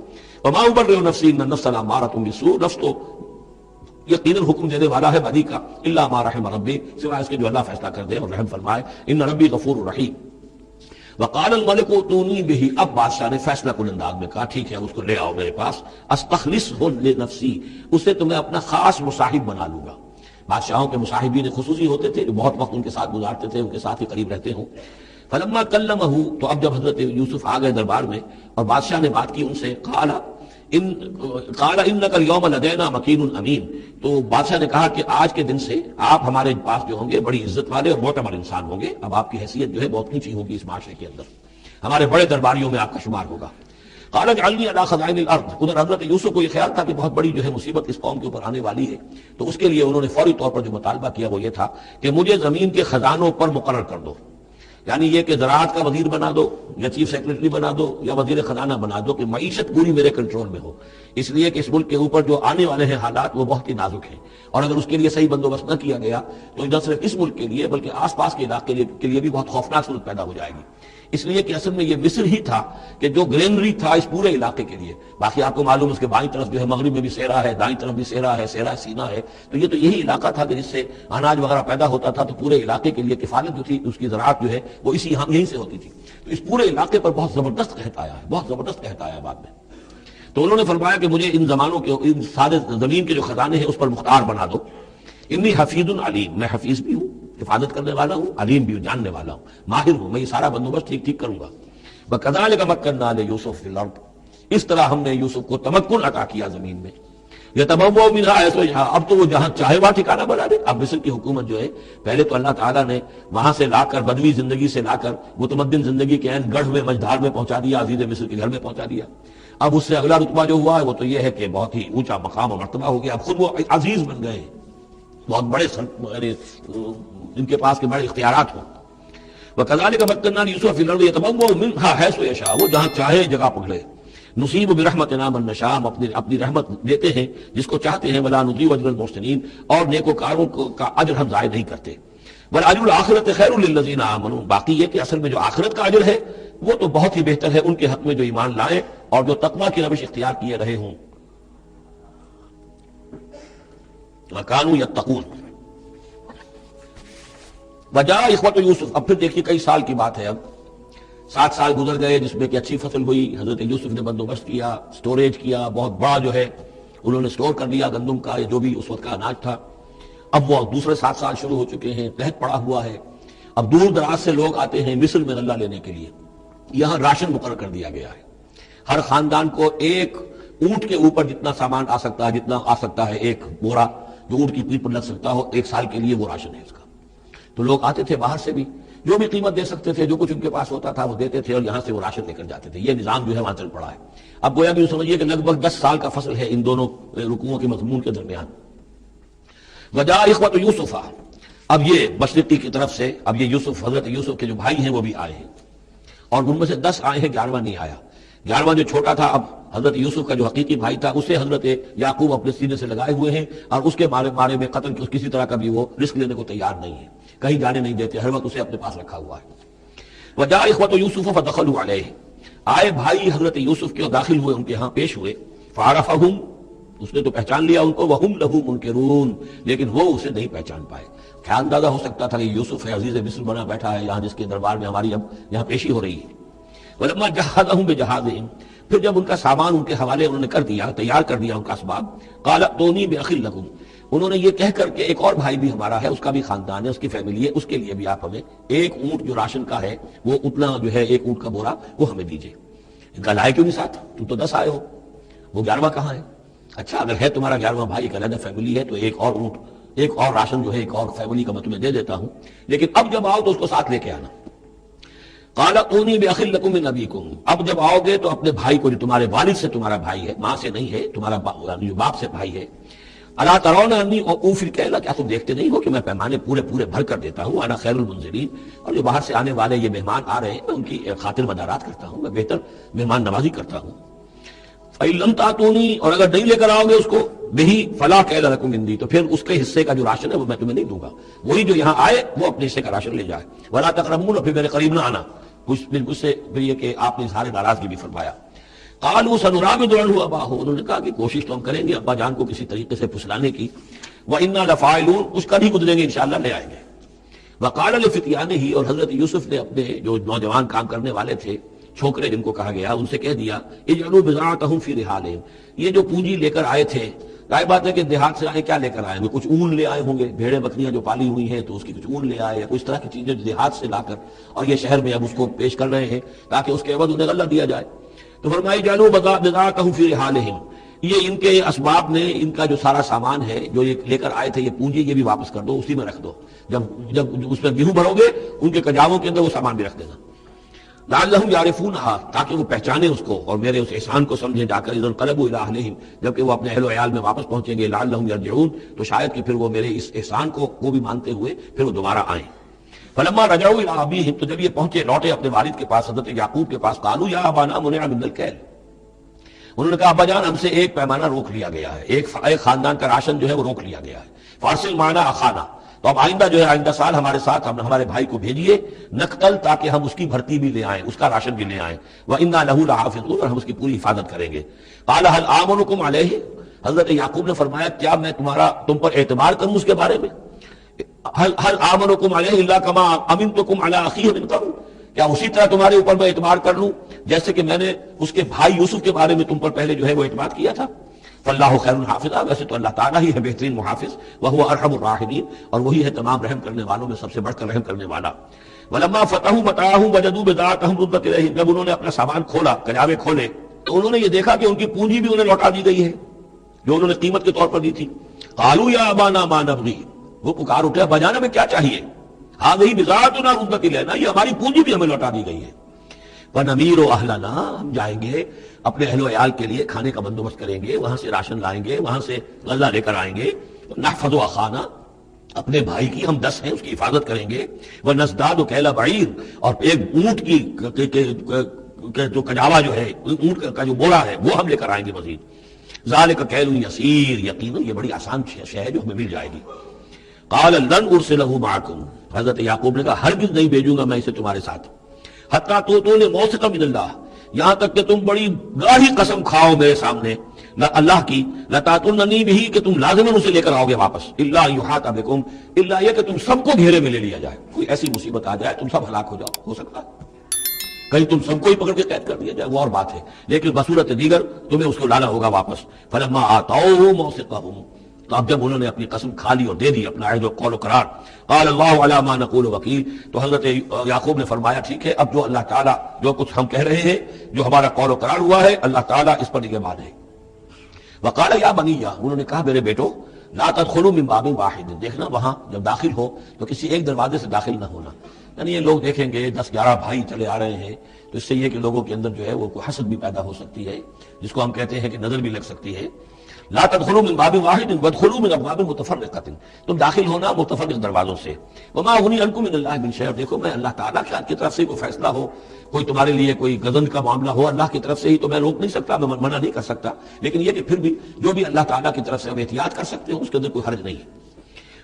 وما ابرئ نفسی ان النفس لامارۃ بالسوء، نفس تو یقیناً حکم دینے والا ہے بدی کا، الا ما رحم ربی، سوائے اس کے جو اللہ فیصلہ کر دے اور رحم فرمائے۔ ان ربی غفور رحیم۔ وقال الملک اتونی بہ، اب بادشاہ نے فیصلہ کن انداز میں کہا ٹھیک ہے اس کو لے آؤ میرے پاس، استخلصہ لنفسی، اسے تو میں اپنا خاص مصاحب بنا لوں گا۔ بادشاہوں کے مصاحبین خصوصی ہوتے تھے جو بہت وقت ان کے ساتھ گزارتے تھے، ان کے ساتھ ہی قریب رہتے ہوں۔ فلما کلمہ، تو اب جب حضرت یوسف آ گئے دربار میں اور بادشاہ نے بات کی ان سے، قال انک اليوم لدینا مکین امین، تو بادشاہ نے کہا کہ آج کے دن سے آپ ہمارے پاس جو ہوں گے بڑی عزت والے اور معتبر انسان ہوں گے، اب آپ کی حیثیت جو ہے بہت اونچی ہوگی اس معاشرے کے اندر، ہمارے بڑے درباریوں میں آپ کا شمار ہوگا۔ قال اجعلنی علی خزائن الارض، ادھر حضرت یوسف کو یہ خیال تھا کہ بہت بڑی جو ہے مصیبت اس قوم کے اوپر آنے والی ہے، تو اس کے لیے انہوں نے فوری طور پر جو مطالبہ کیا وہ یہ تھا کہ مجھے زمین کے خزانوں پر مقرر کر دو، یعنی یہ کہ زراعت کا وزیر بنا دو یا چیف سیکرٹری بنا دو یا وزیر خزانہ بنا دو، کہ معیشت پوری میرے کنٹرول میں ہو، اس لیے کہ اس ملک کے اوپر جو آنے والے ہیں حالات وہ بہت ہی نازک ہیں، اور اگر اس کے لیے صحیح بندوبست نہ کیا گیا تو نہ صرف اس ملک کے لیے بلکہ آس پاس کے علاقے کے لیے بھی بہت خوفناک صورت پیدا ہو جائے گی۔ اس لیے کہ اصل میں یہ مصر ہی تھا کہ جو گرینری تھا اس پورے علاقے کے لیے، باقی آپ کو معلوم اس کے بائیں طرف جو ہے مغرب میں بھی صحرا ہے، دائیں طرف بھی صحرا ہے، صحرا سینا ہے، تو یہ تو یہی علاقہ تھا کہ جس سے اناج وغیرہ پیدا ہوتا تھا، تو پورے علاقے کے لیے کفالت جو تھی اس کی زراعت جو ہے وہ یہیں سے ہوتی تھی، تو اس پورے علاقے پر بہت زبردست قحط آیا ہے، بہت زبردست قحط آیا بعد میں۔ تو انہوں نے فرمایا کہ مجھے ان زمانوں کے ان سارے زمین کے جو خزانے ہیں اس پر مختار بنا دو۔ انی حفیظ علیم، میں حفیظ بھی ہوں، حفاظت کرنے والا ہوں، علیم بھی ہوں، جاننے والا ہوں، ماہر ہوں، میں یہ سارا بندوبست ٹھیک کروں گا۔ وَكَذَلِكَ مَكَّنَّا لِيُوسُفَ فِي الْأَرْضِ، اس طرح ہم نے یوسف کو تمکن عطا کیا زمین میں۔ يَتَبَوَّأُ مِنْهَا حَيْثُ يَشَاءُ، اب تو وہ جہاں چاہے وہاں ٹھکانہ بنا دے۔ اب مصر کی حکومت جو ہے پہلے تو اللہ تعالیٰ نے وہاں سے لا کر بدوی زندگی سے لا کر متمدن زندگی کے عین گڑھ میں مجدھار میں پہنچا دیا، عزیز مصر کے گھر میں پہنچا دیا۔ اب اس سے اگلا رتبہ جو ہوا ہے وہ تو یہ ہے کہ بہت ہی اونچا مقام اور مرتبہ ہو گیا، اب خود وہ عزیز بن گئے، بہت بڑے ان کے پاس کے بڑے اختیارات ہوں۔ وَكَذَلِكَ مَكَّنَّا لِيُوسُفَ فِي الْأَرْضِ يَتَبَوَّأُ مِنْهَا حَيْثُ يَشَاءُ، وہ جہاں چاہے جگہ پکڑے۔ نصیب برحمتنا من نشاء، ہم اپنی رحمت دیتے ہیں جس کو چاہتے ہیں، ولا نضيع اجر المحسنین، اور نیکوکاروں کا اجر ہم ضائع نہیں کرتے۔ وَالْأَجْرُ الْآخِرَةِ خَيْرٌ لِلَّذِينَ آمَنُوا، باقی یہ کہ اصل میں جو آخرت کا اجر ہے وہ تو بہت ہی بہتر ہے ان کے حق میں جو ایمان لائیں اور جو تقویٰ کی روش اختیار کیے رہے ہوں۔ وَكَانُوا يَتَّقُونَ۔ وجاء اخوت یوسف، اب پھر دیکھیے کئی سال کی بات ہے، اب 7 سال گزر گئے جس میں کہ اچھی فصل ہوئی، حضرت یوسف نے بندوبست کیا، سٹوریج کیا، بہت بڑا جو ہے انہوں نے سٹور کر دیا گندم کا یا جو بھی اس وقت کا اناج تھا۔ اب وہ دوسرے 7 سال شروع ہو چکے ہیں، قحط پڑا ہوا ہے، اب دور دراز سے لوگ آتے ہیں مصر میں غلہ لینے کے لیے، یہاں راشن مقرر کر دیا گیا ہے، ہر خاندان کو ایک اونٹ کے اوپر جتنا سامان آ سکتا ہے، جتنا آ سکتا ہے ایک بورا جو اونٹ کی پیٹھ پر لگ سکتا ہو، ایک سال کے لیے وہ راشن ہے اس کا۔ تو لوگ آتے تھے باہر سے بھی، جو بھی قیمت دے سکتے تھے، جو کچھ ان کے پاس ہوتا تھا وہ دیتے تھے، اور یہاں سے وہ راشن لے کر جاتے تھے۔ یہ نظام جو ہے وہاں چل پڑا ہے۔ اب گویا کہ سمجھیے کہ لگ بھگ 10 سال کا فصل ہے ان دونوں رکوعوں کے مضمون کے درمیان۔ وجاء اخوۃ یوسف، اب یہ مشرقی کی طرف سے، اب یہ یوسف، حضرت یوسف کے جو بھائی ہیں وہ بھی آئے ہیں، اور ان میں سے 10 آئے ہیں، 11واں نہیں آیا۔ 11واں جو چھوٹا تھا، اب حضرت یوسف کا جو حقیقی بھائی تھا اسے حضرت یعقوب اپنے سینے سے لگائے ہوئے ہیں، اور اس کے بارے میں قتل کسی طرح کا بھی وہ رسک لینے کو تیار نہیں ہے، کہیں جانے نہیں دیتے، ہر وقت اسے اپنے پاس رکھا ہوا ہے۔ وجاء اخوۃ یوسف فدخلوا علیہ، آئے بھائی حضرت یوسف کے اور داخل ہوئے، ان کے ہاں پیش ہوئے۔ فعرفہم، اس نے تو پہچان لیا ان کو، وہم لہ منکرون، لیکن وہ اسے نہیں پہچان پائے۔ کیا اندازہ ہو سکتا تھا کہ یوسف ہے، عزیز مصر بنا بیٹھا ہے یہاں، جس کے دربار میں ہماری اب یہاں پیشی ہو رہی ہے۔ ولما جہزہم بجہازہم، پھر جب ان کا سامان ان کے حوالے انہوں نے کر دیا، تیار کر دیا ان کا اسباب، قال ائتونی باخ لکم، انہوں نے یہ کہہ کر کہ ایک اور بھائی بھی ہمارا ہے، اس کا بھی خاندان ہے، اس کی فیملی ہے، اس کے لیے بھی آپ ہمیں ایک اونٹ جو راشن کا ہے وہ اتنا جو ہے ایک اونٹ کا بورا وہ ہمیں دیجیے۔ ان کا لائے کیوں نہیں ساتھ؟ تم تو 10 آئے ہو، وہ 11واں کہاں ہے؟ اچھا اگر ہے تمہارا 11واں بھائی، ایک علیحدہ فیملی ہے، تو ایک اور اونٹ، ایک اور راشن جو ہے ایک اور فیملی کا میں تمہیں دے دیتا ہوں، لیکن اب جب آؤ تو اس کو ساتھ لے کے آنا۔ قال ائتونی باخ لکم من ابیکم، اب جب آؤ گے تو اپنے بھائی کو، جو تمہارے والد سے تمہارا بھائی ہے، ماں سے نہیں ہے، تمہارا جو باپ سے بھائی ہے، الا ترون انی اوفی الکیل، کیا تم دیکھتے نہیں ہو کہ میں پیمانے پورے بھر کر دیتا ہوں، انا خیر المنزلین، اور جو باہر سے آنے والے یہ مہمان آ رہے ہیں میں ان کی خاطر مدارات کرتا ہوں، میں بہتر مہمان نوازی کرتا ہوں۔ فإن لم تأتونی، اور اگر نہیں لے کر آؤ گے اس کو، بہی فلا کیل لکم عندی، تو پھر اس کے حصے کا جو راشن ہے وہ میں تمہیں نہیں دوں گا، وہی جو یہاں آئے وہ اپنے حصے کا راشن لے جائے۔ ولا تقربون، اور پھر میرے قریب نہ آنا، مجھ سے پھر یہ کہ آپ نے اظہار ناراضگی بھی فرمایا۔ قالوا سنراود عنہ اباہ، انہوں نے کہا کہ کوشش تو ہم کریں گے ابا جان کو کسی طریقے سے پھسلانے کی، وإنا لفاعلون، اس کا نہیں گزریں گے انشاءاللہ، لے آئیں گے۔ وقال لفتیانہ، اور حضرت یوسف نے اپنے جو نوجوان کام کرنے والے تھے، چھوکرے جن کو کہا گیا، ان سے کہہ دیا اجعلوا بضاعتهم فی رحالہم، یہ جو پونجی لے کر آئے تھے، ظاہر بات ہے کہ دیہات سے آئے، کیا لے کر آئے ہوں گے؟ کچھ اون لے آئے ہوں گے، بھیڑیں بکریاں جو پالی ہوئی ہیں تو اس کی کچھ اون لے آئے، یا کچھ طرح کی چیزیں دیہات سے لا کر، اور یہ شہر میں اب اس کو پیش کر رہے ہیں تاکہ اس کے عوض انہیں غلہ دیا جائے۔ تو فرمائی جعلوا بضاعتهم فی رحالہم، یہ ان کے اسباب نے، ان کا جو سارا سامان ہے جو یہ لے کر آئے تھے، یہ پونجی یہ بھی واپس کر دو، اسی میں رکھ دو، جب اس میں گیہوں بھرو گے ان کے کجاووں کے اندر وہ سامان بھی رکھ دینا۔ لعلہم یعرفونہا، تاکہ وہ پہچانے اس کو اور میرے اس احسان کو سمجھیں جا کر، اذا انقلبوا الی اہلہم، جبکہ وہ اپنے اہل و عیال میں واپس پہنچیں گے، لعلہم یرجعون، تو شاید کہ پھر وہ میرے اس احسان کو بھی مانتے ہوئے پھر وہ دوبارہ آئیں۔ فلما رجعوا الی ابیہم، تو جب یہ پہنچے، لوٹے اپنے والد کے پاس، حضرت یعقوب کے پاس، قالوا یا ابانا منع من الکیل، انہوں نے کہا ابا جان ہم سے ایک پیمانہ روک لیا گیا ہے، ایک خاندان کا راشن جو ہے وہ روک لیا گیا ہے، فارسل معنا اخانا، تو اب آئندہ جو ہے آئندہ سال ہمارے ساتھ ہمارے بھائی کو بھیجیے، نقتل، تاکہ ہم اس کی بھرتی بھی لے آئیں، اس کا راشن بھی لے آئیں، وَإِنَّا لَهُ لَحَافِظُونَ، اور ہم اس کی پوری حفاظت کریں گے۔ قَالَ هَلْ آمَنُكُمْ عَلَيْهِ، حضرت یعقوب نے فرمایا کیا میں تم پر اعتبار کروں اس کے بارے میں؟ هَلْ آمَنُكُمْ عَلَيْهِ إِلَّا كَمَا أَمِنْتُكُمْ عَلَىٰ أَخِيهِ مِنْ قَبْلُ، کیا اسی طرح تمہارے اوپر میں اعتبار کر لوں جیسے کہ میں نے اس کے بھائی یوسف کے بارے میں تم پر پہلے جو ہے وہ اعتماد کیا تھا؟ فاللہ خیر حافظہ، ویسے تو اللہ تعالیٰ ہی ہے بہترین محافظ، وہو ارحم الراحمین، اور وہی ہے تمام رحم کرنے والوں میں سب سے بڑھ کر رحم کرنے والا۔ ولما فتحوا متاعهم وجدوا بضاعتهم ردت الیہم، جب انہوں نے اپنا سامان کھولا، کجاوے کھولے، تو انہوں نے یہ دیکھا کہ ان کی پونجی بھی انہیں لوٹا دی گئی ہے جو انہوں نے قیمت کے طور پر دی تھی۔ قالوا یا ابانا ما نبغی، وہ پکار اٹھے ابا جان ہمیں کیا چاہیے؟ هذه بضاعتنا ردت الینا، یہ ہماری پونجی بھی ہمیں لوٹا دی گئی ہے۔ وَنَمِيرُ أَهْلَنَا، ہم جائیں گے اپنے اہل و عیال کے لیے کھانے کا بندوبست کریں گے، وہاں سے راشن لائیں گے، وہاں سے غلہ لے کر آئیں گے۔ نحفظ أَخَانَا، اپنے بھائی کی، ہم 10 ہیں، اس کی حفاظت کریں گے۔ وَنَزْدَادُ كَيْلَ بَعِيرٍ، اور ایک اونٹ کی جو کجاوا جو ہے، اونٹ کا جو بوڑا ہے وہ ہم لے کر آئیں گے مزید۔ ذَلِكَ كَيْلٌ يَسِيرٌ، یقیناً یہ بڑی آسان شے ہے جو ہمیں مل جائے گی۔ قَالَ لَنْ أُرْسِلَهُ مَعَكُمْ، حضرت یعقوب نے کہا ہرگز نہیں بھیجوں گا میں اسے تمہارے ساتھ، حتیٰ تؤتونی موثقا من اللہ، یہاں تک کہ تم بڑی گاہی قسم کھاؤ میرے سامنے اللہ کی، لتاتوننی بہ، کہ تم لازماً اسے لے کر آؤ گے واپس، الا یحاط بکم، الا یہ کہ تم سب کو گھیرے میں لے لیا جائے، کوئی ایسی مصیبت آ جائے تم سب ہلاک ہو جاؤ، ہو سکتا ہے کہیں تم سب کو ہی پکڑ کے قید کر دیا جائے، وہ اور بات ہے، لیکن بصورت دیگر تمہیں اس کو لانا ہوگا واپس۔ فلما آتوہ موثقہم، تو اب جب انہوں نے اپنی قسم کھا لی اور دے دی اپنا عہد و قول و قرار، قال اللہ علی ما نقول وکیل، تو حضرت یعقوب نے فرمایا ٹھیک ہے، اب جو اللہ تعالیٰ جو کچھ ہم کہہ رہے ہیں، جو ہمارا قول و قرار ہوا ہے، اللہ تعالیٰ اس پر نگہبان ہے۔ وقال یا بنی، انہوں نے کہا میرے بیٹو، لا تدخلوا من باب واحد، دیکھنا وہاں جب داخل ہو تو کسی ایک دروازے سے داخل نہ ہونا، یعنی یہ لوگ دیکھیں گے 10-11 بھائی چلے آ رہے ہیں تو اس سے یہ کہ لوگوں کے اندر جو ہے وہ کوئی حسد بھی پیدا ہو سکتی ہے، جس کو ہم کہتے ہیں کہ نظر بھی لگ سکتی ہے۔ لا تدخلوا من باب واحد وادخلوا من ابواب متفرقۃ، تم داخل ہونا متفرق دروازوں سے۔ وما اغنی عنکم من اللہ من شیء، دیکھو میں اللہ تعالیٰ کی طرف سے کوئی فیصلہ ہو، کوئی تمہارے لیے کوئی غضب کا معاملہ ہو اللہ کی طرف سے ہی، تو میں روک نہیں سکتا، میں منع نہیں کر سکتا، لیکن یہ کہ پھر بھی جو بھی اللہ تعالیٰ کی طرف سے ہم احتیاط کر سکتے ہیں اس کے اندر کوئی حرج نہیں ہے۔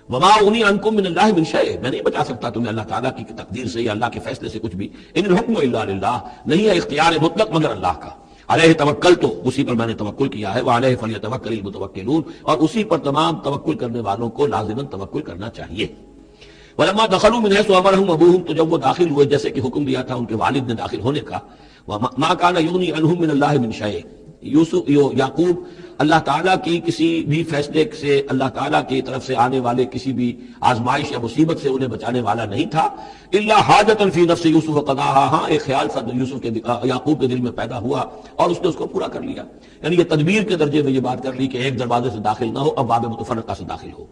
وما اغنی عنکم من اللہ من شیء، میں نہیں بچا سکتا تمہیں اللہ تعالیٰ کی تقدیر سے یا اللہ کے فیصلے سے کچھ بھی۔ ان الحکم الا للہ، نہیں ہے اختیار مطلق مگر اللہ کا۔ علیہ توکل، تو اسی پر میں نے توکل کیا ہے، وعلیہ فلیتوکل المتوکلون، اور اسی پر تمام توکل کرنے والوں کو لازماً توکل کرنا چاہیے۔ ولما دخلوا من حيث امرهم ابوهم، تو جب وہ داخل ہوئے جیسے کہ حکم دیا تھا ان کے والد نے داخل ہونے کا، ما كان يغني عنهم من الله من شيء، یعقوب اللہ تعالیٰ کی کسی بھی فیصلے سے، اللہ تعالیٰ کی طرف سے آنے والے کسی بھی آزمائش یا مصیبت سے انہیں بچانے والا نہیں تھا، الا حاجة في نفس یوسف قضاها، ہاں ایک خیال تھا یوسف کے یعقوب کے دل میں پیدا ہوا اور اس نے اس کو پورا کر لیا، یعنی یہ تدبیر کے درجے میں یہ بات کر لی کہ ایک دروازے سے داخل نہ ہو، اب باب متفرقہ سے داخل ہو۔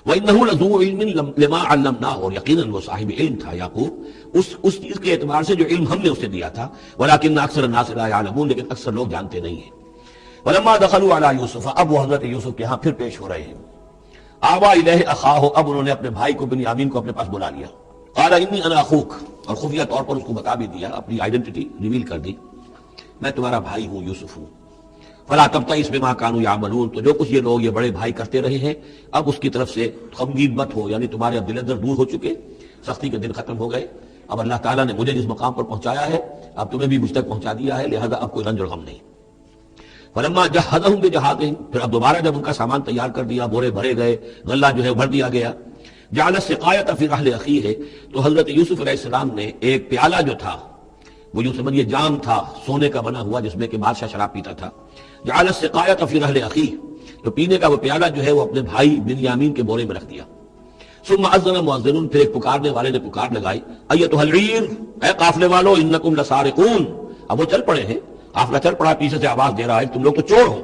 وَإِنَّهُ لَذُو عِلْمٍ لِمَا عَلَّمْنَاهُ، اور یقیناً وہ صاحب علم تھا یعقوب اس چیز کے اعتبار سے جو علم ہم نے اسے دیا تھا، وَلَكِنَّ أَكْثَرَ النَّاسِ لَا يَعْلَمُونَ، لیکن اکثر لوگ جانتے نہیں ہیں۔ وَلَمَّا دَخَلُوا عَلَى يُوسُفَ، اب وہ حضرت یوسف کے ہاں پھر پیش ہو رہے ہیں۔ آوَى إِلَيْهِ أَخَاهُ، اب انہوں نے اپنے بھائی کو بنیامین کو اپنے پاس بلا لیا۔ قَالَ إِنِّي أَنَا أَخُوكَ، اور خفیہ طور پر اس کو بتا بھی دیا، اپنی آئیڈینٹی ریویل کر دی، میں تمہارا بھائی ہوں، یوسف ہوں۔ فلا تبتئس بما كانوا يعملون، تو جو کچھ یہ لوگ یہ بڑے بھائی کرتے رہے ہیں اب اس کی طرف سے غمگین مت ہو، یعنی تمہارے اب دل اندر دور ہو چکے، سختی کے دن ختم ہو گئے، اب اللہ تعالیٰ نے مجھے جس مقام پر پہنچایا ہے اب تمہیں بھی مجھ تک پہنچا دیا ہے، لہذا اب کوئی رنج اور غم نہیں۔ فلما جہزهم بجہازہم، پھر اب دوبارہ جب ان کا سامان تیار کر دیا، بورے بھرے گئے، غلہ جو ہے بھر دیا گیا، جعل السقایۃ فی رحل اخیہ، تو حضرت یوسف علیہ السلام نے ایک پیالہ جو تھا، وہ یوں سمجھیے جام تھا سونے کا بنا ہوا جس میں کہ بادشاہ شراب پیتا تھا، جعل السقایۃ فی رحل اخیہ، تو پینے کا وہ پیالہ جو ہے وہ اپنے بھائی بنیامین کے بورے میں رکھ دیا۔ ثم اذن مؤذن، پھر ایک پکارنے والے نے پکار لگائی، ایتھا العیر، اے قافلے والو، انکم لسارقون، اب وہ چل پڑے ہیں، قافلہ چل پڑا، پیچھے سے آواز دے رہا ہے تم لوگ تو چور ہو۔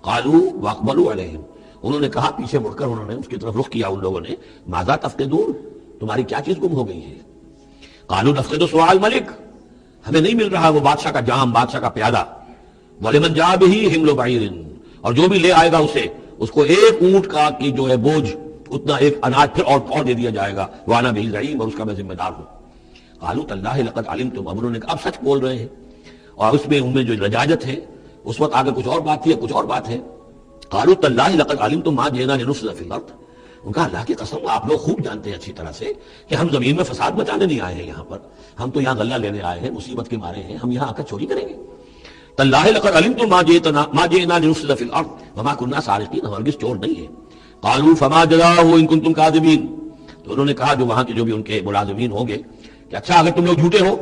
قالوا واقبلوا علیہم، انہوں نے کہا، پیچھے مڑ کر انہوں نے اس کی طرف رخ کیا ان لوگوں نے، ماذا تفقدون، تمہاری کیا چیز گم ہو گئی ہے؟ قالوا نفقد سواع الملک، ہمیں نہیں مل رہا وہ بادشاہ کا جام، بادشاہ کا پیالہ، وَلِمَنْ جَاءَ بِهِ حِمْلُ بَعِيرٍ، اور جو بھی لے آئے گا اسے، اس کو ایک اونٹ کا کی جو ہے بوجھ، اتنا ایک اناج پھر اور دے دیا جائے گا، وَأَنَا بِهِ زَعِيمٌ، اور اس کا میں ذمہ دار ہوں۔ قالوا تَاللَّهِ لَقَدْ عَلِمْتُمْ، اب انہوں نے کہا اب سچ بول رہے ہیں، اور اس میں ان میں جو لجاجت ہے، اس وقت آگے کچھ اور بات تھی، کچھ اور بات ہے۔ قالوا تَاللَّهِ لَقَدْ عَلِمْتُمْ مَا جِئْنَا لِنُفْسِدَ فِي الْأَرْضِ، ان کا اللہ کی قسم آپ لوگ خوب جانتے ہیں اچھی طرح سے کہ ہم زمین میں فساد مچانے نہیں آئے ہیں، یہاں پر ہم تو یہاں غلہ لینے آئے ہیں، مصیبت کے مارے ہیں، ہم یہاں آ کر چوری کریں گے؟ تاللہ لقد علمتم ما جئنا لنفسد فی الارض وما كنا سارقین، ہم ہرگز چور نہیں ہیں۔ قالوا فما جزاؤہ ان کنتم کاذبین، تو انہوں نے کہا جو وہاں کے جو بھی ان کے ملازمین ہوں گے کہ اچھا اگر تم لوگ جھوٹے ہو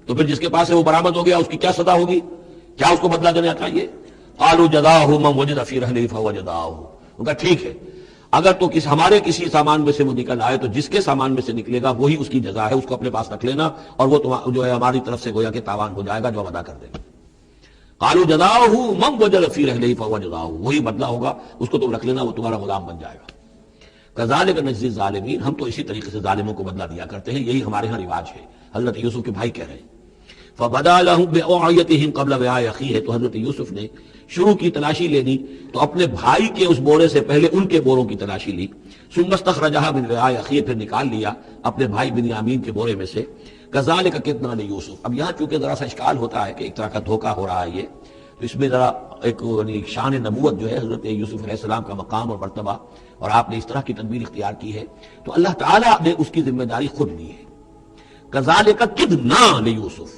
تو پھر جس کے پاس ہے وہ برآمد ہو گیا، اس کی کیا سزا ہوگی، کیا اس کو بدلہ دینا چاہیے؟ قالوا جزاؤہ من وجد فی رحلہ فهو جزاؤہ، ان کا ٹھیک ہے اگر تو ہمارے کسی سامان میں سے وہ نکل آئے تو جس کے سامان میں سے نکلے گا وہی اس کی جزا ہے، اس کو اپنے پاس رکھ لینا، اور وہ جو ہے ہماری طرف سے گویا کہ تاوان ہو جائے گا جو ہم ادا کر دیں گے۔ قالوا جزاؤہ من وجد فی رحلہ فهو جزاؤہ، وہی بدلہ ہوگا، اس کو تم رکھ لینا، وہ تمہارا غلام بن جائے گا۔ کذالک نجزی الظالمین، ہم تو اسی طریقے سے ظالموں کو بدلہ دیا کرتے ہیں، یہی ہمارے ہاں رواج ہے۔ حضرت یوسف کے بھائی کہہ رہے ہیں فبدا لهم بأوعیتهم قبل وعاء اخیہ، تو حضرت یوسف نے شروع کی تلاشی لینی تو اپنے بھائی کے اس بورے سے پہلے ان کے بوروں کی تلاشی لی، ثم استخرجها من وعاء اخیہ، پھر نکال لیا اپنے بھائی بنیامین کے بورے میں سے۔ کذالک کدنا لیوسف، اب یہاں چونکہ ذرا سا اشکال ہوتا ہے کہ ایک طرح کا دھوکہ ہو رہا ہے یہ، تو اس میں ذرا ایک شان نبوت جو ہے حضرت یوسف علیہ السلام کا مقام اور مرتبہ، اور آپ نے اس طرح کی تدبیر اختیار کی ہے تو اللہ تعالیٰ نے اس کی ذمہ داری خود لی ہے۔ کذالک کدنا لیوسف،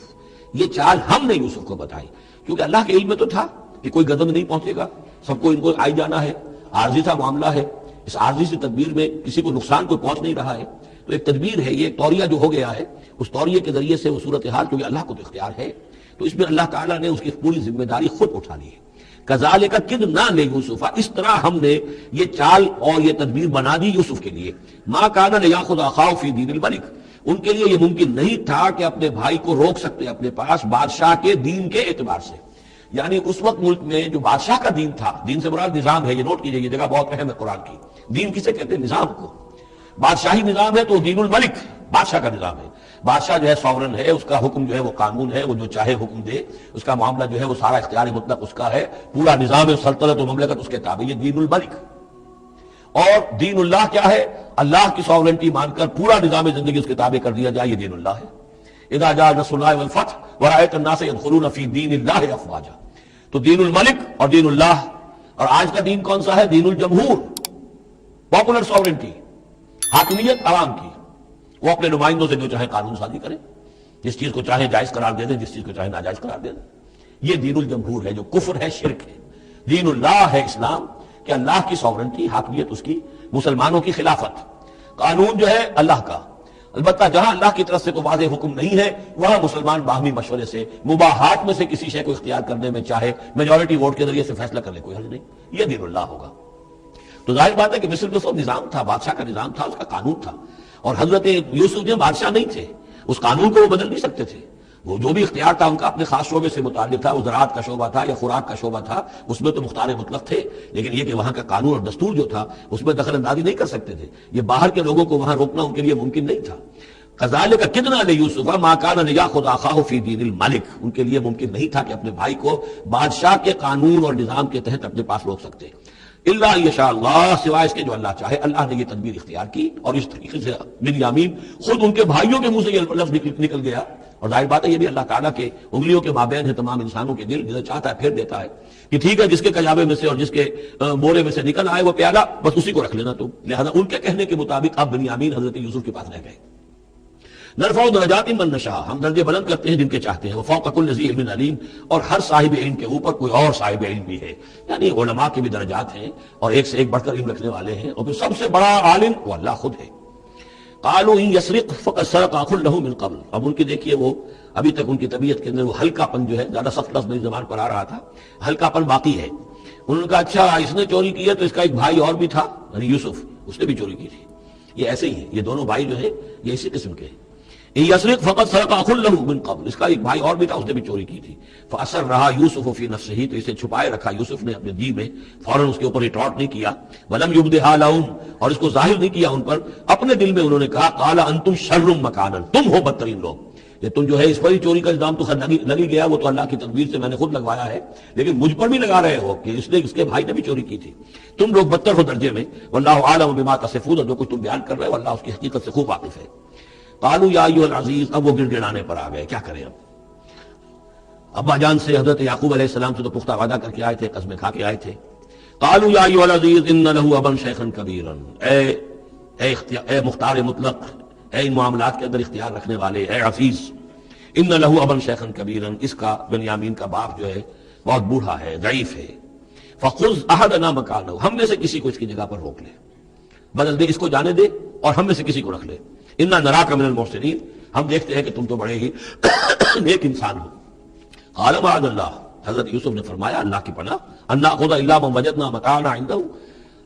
یہ چال ہم نے یوسف کو بتائی، کیونکہ اللہ کے علم میں تو تھا کہ کوئی غضب نہیں پہنچے گا، سب کو ان کو آئی جانا ہے، عارضی سا معاملہ ہے، اس عارضی سے تدبیر میں کسی کو نقصان کوئی پہنچ نہیں رہا ہے، تو ایک تدبیر ہے، یہ ایک توریہ جو ہو گیا ہے، اس توریے کے ذریعے سے وہ صورتحال، کیونکہ اللہ کو تو اختیار ہے، تو اس میں اللہ تعالیٰ نے اس کی پوری ذمہ داری خود اٹھا لی ہے۔ کذالک کدنا لیوسف، اس طرح ہم نے یہ چال اور یہ تدبیر بنا دی یوسف کے لیے. ما کان لیاخذ اخاہ فی دین الملک، ان کے لیے یہ ممکن نہیں تھا کہ اپنے بھائی کو روک سکتے اپنے پاس بادشاہ کے دین کے اعتبار سے. یعنی اس وقت ملک میں جو بادشاہ کا دین تھا، دین سے مراد نظام ہے، یہ نوٹ کیجئے، یہ جگہ بہت اہم ہے قرآن کی. دین کسے کہتے ہیں؟ نظام کو. بادشاہی نظام ہے تو دین الملک بادشاہ کا نظام ہے. بادشاہ جو ہے سورن ہے، اس کا حکم جو ہے وہ قانون ہے، وہ جو چاہے حکم دے، اس کا معاملہ جو ہے وہ سارا اختیار مطلق اس کا ہے، پورا نظام سلطنت و مملکت اس کے تابع. یہ دین الملک. اور دین اللہ کیا ہے؟ اللہ کی سورنٹی مان کر پورا نظام زندگی اس کے تابع کر دیا جائے، یہ دین اللہ ہے. اذا جاء نصر اللہ والفتح ورأيت الناس يدخلون في دین اللہ افواجا. تو دین الملک اور دین اللہ. اور آج کا دین کون سا ہے؟ دین الجمہور، پاپولر سورنٹی، حاکمیت عوام کی. وہ اپنے نمائندوں سے جو چاہے قانون سازی کریں، جس چیز کو چاہے جائز قرار دے دیں، جس چیز کو چاہے ناجائز قرار دے دیں. یہ دین الجمہور ہے جو کفر ہے، شرک ہے. دین اللہ ہے اسلام، کہ اللہ کی سورنٹی، حاکمیت اس کی، مسلمانوں کی خلافت. قانون جو ہے اللہ کا. البتہ جہاں اللہ کی طرف سے کوئی واضح حکم نہیں ہے وہاں مسلمان باہمی مشورے سے مباحات میں سے کسی شے کو اختیار کرنے میں چاہے میجورٹی ووٹ کے ذریعے سے فیصلہ کرنے کوئی حرج نہیں. یہ دین اللہ ہوگا. تو ظاہر بات ہے کہ مصر میں سب نظام تھا، بادشاہ کا نظام تھا، اس کا قانون تھا. اور حضرت یوسف جو بادشاہ نہیں تھے، اس قانون کو وہ بدل نہیں سکتے تھے. وہ جو بھی اختیار تھا ان کا اپنے خاص شعبے سے متعلق تھا. وہ زراعت کا شعبہ تھا یا خوراک کا شعبہ تھا، اس میں تو مختار مطلق تھے. لیکن یہ کہ وہاں کا قانون اور دستور جو تھا اس میں دخل اندازی نہیں کر سکتے تھے. یہ باہر کے لوگوں کو وہاں روکنا ان کے لیے ممکن نہیں تھا. کذالک کدنا لیوسف ما کان لیاخذ اخاہ فی دین الملک، ان کے لیے ممکن نہیں تھا کہ اپنے بھائی کو بادشاہ کے قانون اور نظام کے تحت اپنے پاس روک سکتے. الا یشاء اللہ، سوائے اس کے جو اللہ چاہے. اللہ نے یہ تدبیر اختیار کی اور اس طریقے سے بنیامین خود ان کے بھائیوں کے منہ سے یہ لفظ نکل گیا. اور ظاہر بات ہے یہ بھی اللہ تعالیٰ کے انگلیوں کے مابین ہے تمام انسانوں کے دل. جسے چاہتا ہے پھیر دیتا ہے کہ ٹھیک ہے جس کے کجابے میں سے اور جس کے بورے میں سے نکل آئے وہ پیالہ، بس اسی کو رکھ لینا تم. لہذا ان کے کہنے کے مطابق اب بنیامین حضرت یوسف کے پاس رہ گئے. نرفع درجات من نشاء، ہم درجے بلند کرتے ہیں جن کے چاہتے ہیں. وفوق کل ذی علم علیم، اور ہر صاحب علم کے اوپر کوئی اور صاحب علم بھی ہے. یعنی علماء کے بھی درجات ہیں اور ایک سے ایک بڑھ کر علم رکھنے والے ہیں. اور پھر سب سے بڑا عالم وہ اللہ خود ہے. قالوا ان يسرق فقد سرق اخ له من قبل. اب ان کی دیکھیے وہ ابھی تک ان کی طبیعت کے اندر وہ ہلکا پن جو ہے، زیادہ سخت لفظ میری زبان پر آ رہا تھا، ہلکا پن باقی ہے. انہوں نے کہا اچھا اس نے چوری کی ہے تو اس کا ایک بھائی اور بھی تھا، یعنی یوسف، اس نے بھی چوری کی تھی. یہ ایسے ہی ہیں، یہ دونوں بھائی جو ہیں یہ اسی قسم کے ہیں. یسرق فقط سرق اخ له من قبل، اس کا ایک بھائی اور بھی تھا، اس نے بھی چوری کی تھی. فاسرها یوسف فی نفسه، تو اسے چھپائے رکھا یوسف نے اپنے دل میں، فوراً اس کے اوپر ریٹارٹ نہیں کیا. ولم یبدها لهم، اور اس کو ظاہر نہیں کیا ان پر. اپنے دل میں انہوں نے کہا قال انتم شر مکانا، تم ہو بدترین لوگ. یہ تم جو ہے اس پر ہی چوری کا الزام تو خود لگی گیا، وہ تو اللہ کی تدبیر سے میں نے خود لگوایا ہے، لیکن مجھ پر بھی لگا رہے ہو کہ اس کے بھائی نے بھی چوری کی تھی. تم لوگ بدتر ہو درجے میں. واللہ اعلم بما تصفون، جو کچھ تم بیان کر رہے ہو اللہ اس کی حقیقت سے خوب واقف ہے. قالوا یا ایھا العزیز، اب وہ گڑ گڑانے پر آ گئے. کیا کریں اب؟ ابا جان سے حضرت یعقوب علیہ السلام سے تو پختہ وعدہ کر کے آئے تھے، قسمیں کھا کے آئے تھے. قالوا یا ایھا العزیز ان له ابا شیخا کبیرا، اے مختار مطلق، اے ان معاملات کے اندر اختیار رکھنے والے، اے عزیز، ان له ابا شیخا کبیرا، اس کا بنیامین کا باپ جو ہے بہت بوڑھا ہے، ضعیف ہے. فخذ احدنا مکانہ، ہم میں سے کسی کو اس کی جگہ پر روک لے، بدل دے، اس کو جانے دے اور ہم میں سے کسی کو رکھ لے. انا نراک من المحسنین، ہم دیکھتے ہیں کہ تم تو بڑے ہی نیک انسان ہو. قال معاذ اللہ، حضرت یوسف نے فرمایا اللہ کی پناہ، ان ناخذ الا من وجدنا متاعنا عنده،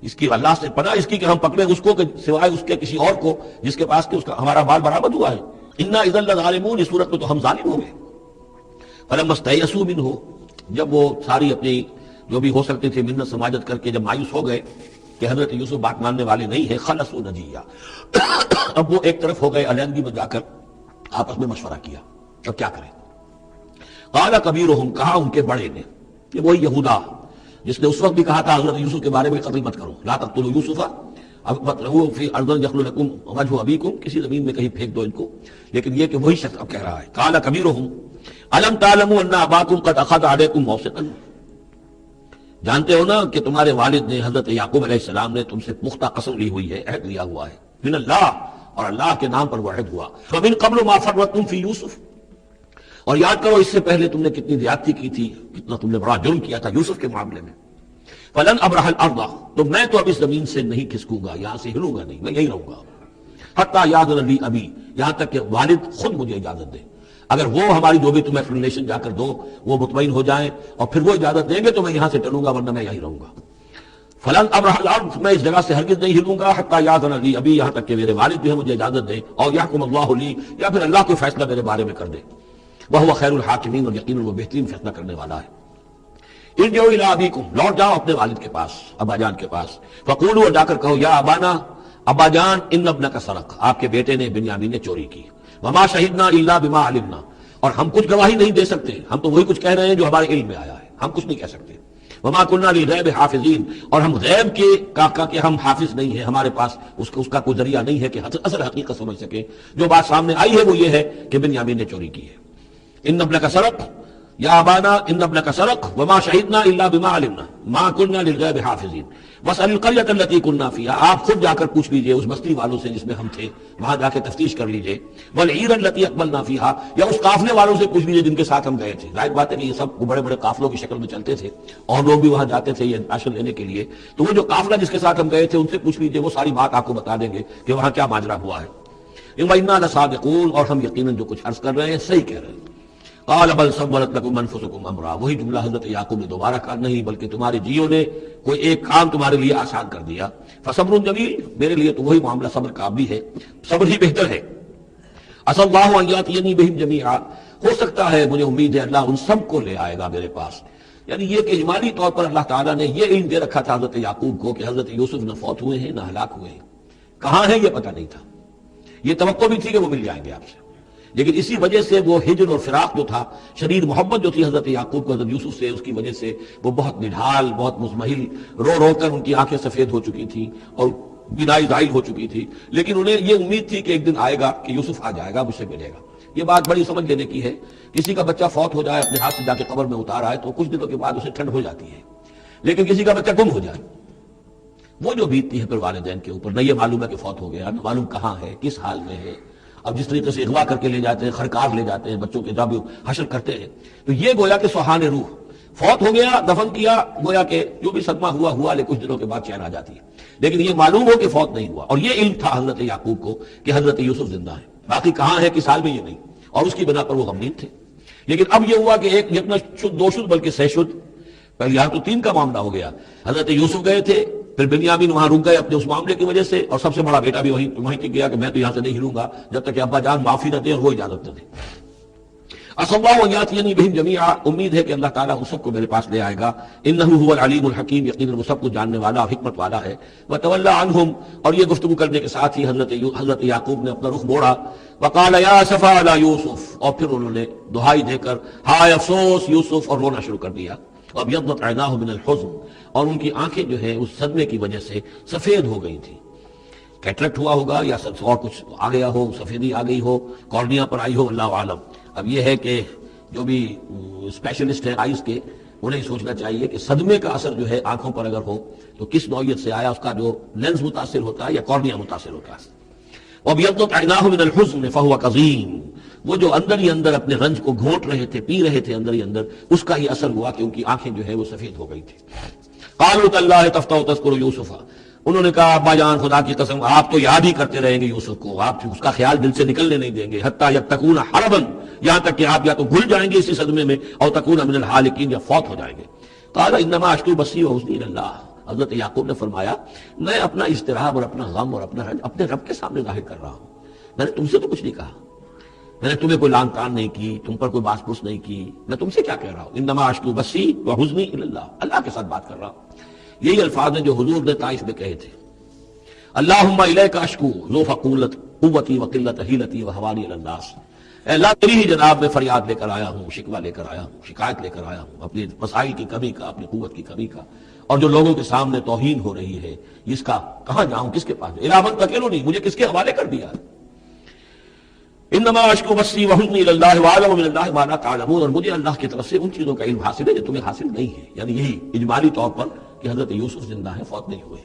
اس کی اللہ سے پناہ اس کی کہ ہم پکڑیں اس کو کہ سوائے اس کے کسی اور کو جس کے پاس کہ اس کا ہمارا مال برآمد ہوا ہے. انا اذا لظالمون، اس صورت میں تو ہم ظالم ہو گئے. فلما استيئسوا منه، جب وہ ساری اپنی جو بھی ہو سکتے تھے منت سماجت کر کے جب مایوس ہو گئے کہ حضرت یوسف بات ماننے والے نہیں ہیں، خلصوا نجیہ، اب وہ ایک طرف ہو گئے، علیحدگی میں جا کر آپس میں مشورہ کیا اب کیا کریں. قال کبیرہم، کہا ان کے بڑے نے، یہ وہی یہودا جس نے اس وقت بھی کہا تھا حضرت یوسف کے بارے میں قتل مت کرو، لا تقتلوا یوسف اب فی ارض یخل لکم وجہ ابیکم، کسی زمین میں کہیں پھینک دو ان کو. لیکن یہ کہ وہی شخص اب کہہ رہا ہے قال کبیرہم الم تعلموا ان اباکم قد اخذ علیکم موثقا، جانتے ہو نا کہ تمہارے والد نے حضرت یعقوب علیہ السلام نے تم سے پختہ قسم لی ہوئی ہے، عہد لیا ہوا ہے، من اللہ، اور اللہ کے نام پر وہ عہد ہوا. فمن قبل ما فرطتم فی یوسف، اور یاد کرو اس سے پہلے تم نے کتنی زیادتی کی تھی، کتنا تم نے بڑا جرم کیا تھا یوسف کے معاملے میں. فلن ابرح الارض، تو میں تو اب اس زمین سے نہیں کھسکوں گا، یہاں سے ہلوں گا نہیں، میں یہی رہوں گا. حتی یاذن لی ابی، یہاں تک کہ والد خود مجھے اجازت دے. اگر وہ ہماری جو بھی تمہیں ایکسپلینیشن جا کر دو وہ مطمئن ہو جائیں اور پھر وہ اجازت دیں گے تو میں یہاں سے ٹلوں گا، ورنہ میں یہیں رہوں گا۔ فلن ابرح الارض، میں اس جگہ سے ہرگز نہیں ہلوں گا، حتی یاذن لی، ابھی یہاں تک کہ میرے والد جو ہے مجھے اجازت دیں، اور یحکم اللہ لی، یا پھر اللہ کوئی فیصلہ میرے بارے میں کر دے۔ وہو خیر الحاکمین، اور یقیناً وہ بہترین فیصلہ کرنے والا ہے۔ ارجعوا الی ابیکم، لوٹ جاؤ اپنے والد کے پاس، ابا جان کے پاس، فقولوا، جا کر کہو، یا ابانا، ابا جان، ان ابنک سرق، آپ کے بیٹے نے بنیامین نے چوری کی، وما شہدنا الا بما علمنا، اور ہم کچھ گواہی نہیں دے سکتے، ہم تو وہی کچھ کہہ رہے ہیں جو ہمارے علم میں آیا ہے، ہم کچھ نہیں کہہ سکتے۔ وما كنا للغیب حافظین، اور ہم غیب کے کہ ہم حافظ نہیں ہیں، ہمارے پاس اس کا کوئی ذریعہ نہیں ہے کہ اصل حقیقت سمجھ سکے۔ جو بات سامنے آئی ہے وہ یہ ہے کہ بنیامین نے چوری کی ہے۔ ان ابنک سرق یا ابانا ان ابنک سرق وما شہدنا الا بما علمنا ما كنا للغیب حافظین واسأل القرية التي كنا فيها، آپ خود جا کر پوچھ لیجئے اس بستی والوں سے جس میں ہم تھے، وہاں جا کے تفتیش کر لیجئے، والعیر التي اقبلنا فيها، یا اس قافلے والوں سے پوچھ لیجئے جن کے ساتھ ہم گئے تھے۔ ظاہر بات ہے کہ یہ سب بڑے بڑے قافلوں کی شکل میں چلتے تھے اور لوگ بھی وہاں جاتے تھے یہ راشن لینے کے لیے، تو وہ جو قافلہ جس کے ساتھ ہم گئے تھے ان سے پوچھ لیجئے، وہ ساری بات آپ کو بتا دیں گے کہ وہاں کیا ماجرا ہوا ہے۔ وَإِنَّا لَصَادِقُونَ، اور ہم یقیناً جو کچھ عرض کر رہے ہیں صحیح کہہ رہے ہیں۔ قال بل سولت لكم انفسكم امرا، وہی جملہ حضرت یعقوب نے دوبارہ کہا، نہیں بلکہ تمہارے جیوں نے کوئی ایک کام تمہارے لیے آسان کر دیا، فصبر جمیل، میرے لیے تو وہی معاملہ صبر کا بھی ہے، صبر ہی بہتر ہے۔ عسى الله ان ياتيني بهم جميعا، ہو سکتا ہے مجھے امید ہے اللہ ان سب کو لے آئے گا میرے پاس۔ یعنی یہ کہ اجمالی طور پر اللہ تعالیٰ نے یہ علم دے رکھا تھا حضرت یعقوب کو کہ حضرت یوسف نہ فوت ہوئے ہیں نہ ہلاک ہوئے ہیں، کہاں ہیں یہ پتہ نہیں تھا، یہ توقع بھی تھی کہ وہ مل جائیں گے آپ سے، لیکن اسی وجہ سے وہ ہجر اور فراق جو تھا، شدید محبت جو تھی حضرت یعقوب کو حضرت یوسف سے، اس کی وجہ سے وہ بہت نڈھال، بہت مزمحل، رو رو کر ان کی آنکھیں سفید ہو چکی تھیں اور بینائی زائل ہو چکی تھی، لیکن انہیں یہ امید تھی کہ ایک دن آئے گا کہ یوسف آ جائے گا، مجھ سے ملے گا۔ یہ بات بڑی سمجھ لینے کی ہے، کسی کا بچہ فوت ہو جائے، اپنے ہاتھ سے جا کے قبر میں اتار آئے تو کچھ دنوں کے بعد اسے ٹھنڈ ہو جاتی ہے، لیکن کسی کا بچہ گم ہو جائے وہ جو بیتتی ہے پھر والدین کے اوپر، نہ یہ معلوم ہے کہ فوت ہو گیا، نہ معلوم کہاں ہے، کس حال میں ہے۔ اب جس طریقے سے اغوا کر کے لے جاتے ہیں، خرکار لے جاتے ہیں بچوں کے، جب حشر کرتے ہیں تو یہ گویا کہ سوہان روح، فوت ہو گیا، دفن کیا، گویا کہ جو بھی صدمہ ہوا لیکن کچھ دنوں کے بعد چین آ جاتی ہے، لیکن یہ معلوم ہو کہ فوت نہیں ہوا، اور یہ علم تھا حضرت یعقوب کو کہ حضرت یوسف زندہ ہے، باقی کہاں ہے کس حال میں یہ نہیں، اور اس کی بنا پر وہ غمگین تھے۔ لیکن اب یہ ہوا کہ ایک جتنا شد دو شد بلکہ سہ شد، پہلے یہاں تو تین کا معاملہ ہو گیا، حضرت یوسف گئے تھے، پھر بنیامین وہاں رک گئے اپنے اس معاملے کی وجہ سے، اور سب سے بڑا بیٹا بھی وہیں ٹک گیا کہ میں تو یہاں سے نہیں ہلوں گا جب تک کہ ابا جان معافی نہ دیں اور وہ اجازت نہ دیں۔ عسى الله ان ياتيني بهم جميعا، امید ہے کہ اللہ تعالیٰ ان سب کو میرے پاس لے آئے گا، انه هو العلیم الحکیم، یقیناً وہ سب کو جاننے والا اور حکمت والا ہے۔ وتولى عنهم، اور یہ گفتگو کرنے کے ساتھ ہی حضرت یعقوب نے اپنا رخ موڑا، وقال یا اسفا علی یوسف، اور پھر انہوں نے دہائی دے کر ہائے افسوس یوسف، اور رونا شروع کر دیا۔ وابيضت عيناه من الحزن، اور ان کی آنکھیں جو ہیں اس صدمے کی وجہ سے سفید ہو گئی تھیں، کیٹریکٹ ہوا ہوگا یا اور کچھ آ گیا ہو، سفیدی آ گئی ہو، کارنیا پر آئی ہو، اللہ عالم۔ اب یہ ہے کہ جو بھی اسپیشلسٹ ہیں آئیز کے، انہیں سوچنا چاہیے کہ صدمے کا اثر جو ہے آنکھوں پر اگر ہو تو کس نوعیت سے آیا، اس کا جو لینز متاثر ہوتا ہے یا کارنیا متاثر ہوتا ہے۔ وابيضت عيناه من الحزن فهو كظيم، وہ جو اندر ہی اندر اپنے رنج کو گھونٹ رہے تھے، پی رہے تھے اندر ہی اندر، اس کا ہی اثر ہوا کہ ان کی آنکھیں جو ہے وہ سفید ہو گئی تھی۔ قالوا تالله تفتأ تذكر يوسف، انہوں نے کہا ابا جان خدا کی قسم آپ تو یاد ہی کرتے رہیں گے یوسف کو، آپ اس کا خیال دل سے نکلنے نہیں دیں گے، حتیٰ یتکون حربا، یہاں تک کہ آپ یا تو گھل جائیں گے اسی صدمے میں، اور تکون من الحالکین، یا فوت ہو جائیں گے۔ قال انما اشکو بثی وحزنی الی اللہ، حضرت یعقوب نے فرمایا میں اپنا اضطراب اور اپنا غم اور اپنا رنج اپنے رب کے سامنے ظاہر کر رہا ہوں، میں نے تم سے تو کچھ نہیں کہا، میں نے تمہیں کوئی لان تان نہیں کی، تم پر کوئی باس پوس نہیں کی، میں تم سے کیا کہہ رہا ہوں، انما اشکو بثی وحزنی الی اللہ، اللہ کے ساتھ بات کر رہا ہوں۔ یہی الفاظ ہیں جو حضور نے طائف میں کہے تھے، اللہم الیک اشکو ذو فقولت قوتی وقلت حیلتی وحوانی علی الناس، اے اللہ تیری ہی جناب میں فریاد لے کر آیا ہوں، شکوہ لے کر آیا ہوں، شکایت لے کر آیا ہوں اپنی مسائل کی کمی کا، اپنی قوت کی کمی کا، اور جو لوگوں کے سامنے توہین ہو رہی ہے اس کا کہاں جاؤں، کس کے پاس، الی من تکلنی، مجھے کس کے حوالے کر دیا۔ انما اشکو بثی وحزنی الی اللہ واعلم من اللہ ما لا تعلمون، اور مجھے اللہ کی طرف سے ان چیزوں کا علم حاصل ہے جو تمہیں حاصل نہیں ہے، یعنی یہی اجمالی طور پر کہ حضرت یوسف زندہ ہیں، فوت نہیں ہوئے۔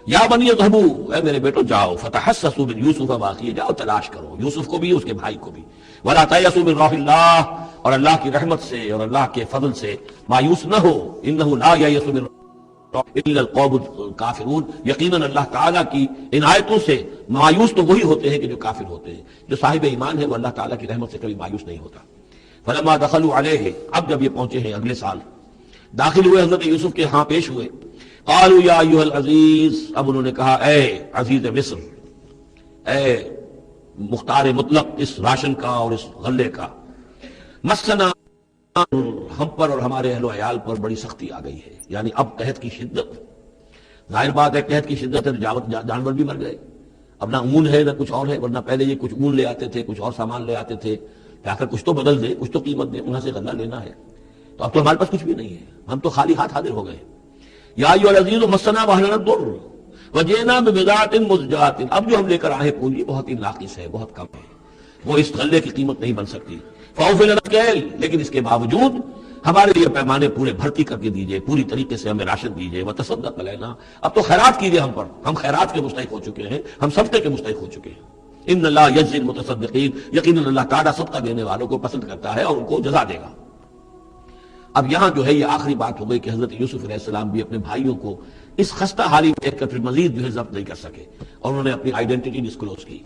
یا بنی اذهبوا، اے میرے بیٹو جاؤ، فتحسسوا من یوسف واخیہ، جاؤ تلاش کرو یوسف کو بھی اس کے بھائی کو بھی، ولا تیأسوا من روح اللہ، اور اللہ کی رحمت سے اور اللہ کے فضل سے مایوس نہ ہو، انہ لا ییأس من الا القوم الکافرون، یقیناً اللہ تعالیٰ کی عنایتوں سے مایوس تو وہی ہوتے ہیں کہ جو کافر ہوتے ہیں، جو صاحب ایمان ہے وہ اللہ تعالیٰ کی رحمت سے کبھی مایوس نہیں ہوتا۔ فلما دخلوا علیہ، اب جب یہ پہنچے ہیں اگلے سال، داخل ہوئے حضرت یوسف کے ہاں پیش ہوئے، قالوا یا ایھا العزیز، اب انہوں نے کہا اے عزیز مصر، اے مختار مطلق اس راشن کا اور اس غلے کا، مسنا، ہم پر اور ہمارے اہل و عیال پر بڑی سختی آ گئی ہے، یعنی اب قحط کی شدت، ظاہر بات ہے قحط کی شدت ہے، جانور بھی مر گئے، اب نہ اون ہے نہ کچھ اور ہے، ورنہ پہلے یہ کچھ اون لے آتے تھے، کچھ اور سامان لے آتے تھے، جا کر کچھ تو بدل دے، کچھ تو قیمت دے، انہاں سے غلہ لینا ہے، تو اب تو ہمارے پاس کچھ بھی نہیں ہے، ہم تو خالی ہاتھ حاضر ہو گئے۔ یا ایھا العزیز مسنا واہلنا الضر وجئنا ببضاعۃ مزجاۃ، اب جو ہم لے کر آئے پونجی بہت ہی ناقص ہے، بہت کم ہے، وہ اس غلے کی قیمت نہیں بن سکتی، فاوفی لنا الکیل، لیکن اس کے باوجود ہمارے لیے پیمانے پورے بھرتی کر کے دیجئے، پوری طریقے سے ہمیں راشن دیجئے، وتصدق علینا، اب تو خیرات کیجئے ہم پر، ہم خیرات کے مستحق ہو چکے ہیں، ہم صدقے کے مستحق ہو چکے ہیں۔ ان اللہ یجزی المتصدقین، یقیناً اللہ تعالیٰ صدقہ دینے والوں کو پسند کرتا ہے اور ان کو جزا دے گا۔ اب یہاں جو ہے یہ آخری بات ہو گئی کہ حضرت یوسف علیہ السلام بھی اپنے بھائیوں کو اس خستہ حالی میں دیکھ کر پھر مزید جو ہے ضبط نہیں کر سکے، اور انہوں نے اپنی آئیڈینٹی ڈسکلوز کی۔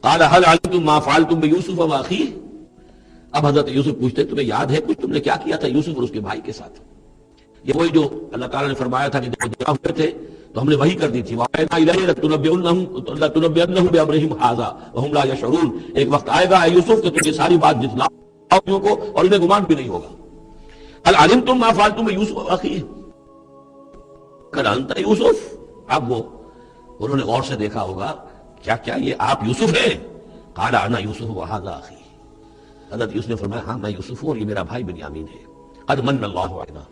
قال هل علمتم ما فعلتم بيوسف واخيه، اب حضرت یوسف پوچھتے ہیں تمہیں یاد ہے کچھ تم نے کیا کیا تھا یوسف اور اس کے بھائی کے ساتھ؟ یہ وہی جو اللہ تعالیٰ نے فرمایا تھا کہ جب وہ جمع ہوئے تھے تو ہم نے وہی کر دی تھی، وَأَوْحَيْنَا إِلَيْهِ لَتُنَبِّئَنَّهُم بِأَمْرِهِمْ هَٰذَا وَهُمْ لَا يَشْعُرُونَ، ایک وقت آئے گا اے یوسف کہ تم یہ ساری بات جتلاؤ کو اور انہیں گمان بھی نہیں ہوگا۔ هل علمتم ما فعلتم بيوسف واخيه قال انت یوسف، اب وہ انہوں نے غور سے دیکھا ہوگا کیا یہ آپ یوسف ہیں؟ قال انا یوسف وهذا اخی، حضرت یوسف نے فرمایا ہاں میں یوسف ہوں اور یہ میرا بھائی بنیامین ہے۔ قد من اللہ علینا،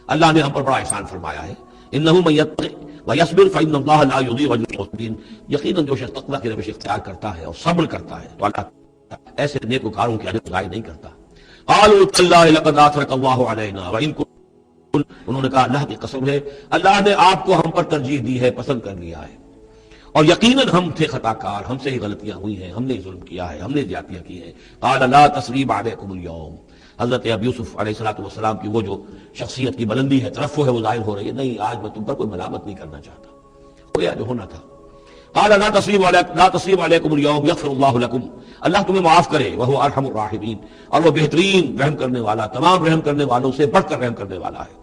اللہ نے ہم پر بڑا احسان فرمایا ہے، انہ من یتق ویصبر فان اللہ لا یضیع اجر المحسنین، یقیناً جو شخص تقوی کی روش اختیار کرتا ہے اور صبر کرتا ہے تو اللہ ایسے نیکوکاروں کی اجر ضائع نہیں کرتا۔ قالوا تاللہ لقد آثرک اللہ علینا وان کنتم، انہوں نے کہا اللہ کی قسم ہے اللہ نے آپ کو ہم پر ترجیح دی ہے، پسند کر لیا ہے، اور یقیناً ہم تھے خطا کار، ہم سے ہی غلطیاں ہوئی ہیں، ہم نے ظلم کیا ہے، ہم نے زیادتیاں کی ہیں۔ قال لا تثریب علیکم اليوم، حضرت اب یوسف علیہ السلام کی وہ جو شخصیت کی بلندی ہے، ترفع ہے، وہ ظاہر ہو رہی ہے، نہیں آج میں تم پر کوئی ملامت نہیں کرنا چاہتا، ہوا جو ہونا تھا۔ قال لا تثریب علیکم اليوم یغفر اللہ لکم، اللہ تمہیں معاف کرے، وہو ارحم الراحمین، اور وہ بہترین رحم کرنے والا، تمام رحم کرنے والوں سے بڑھ کر رحم کرنے والا ہے۔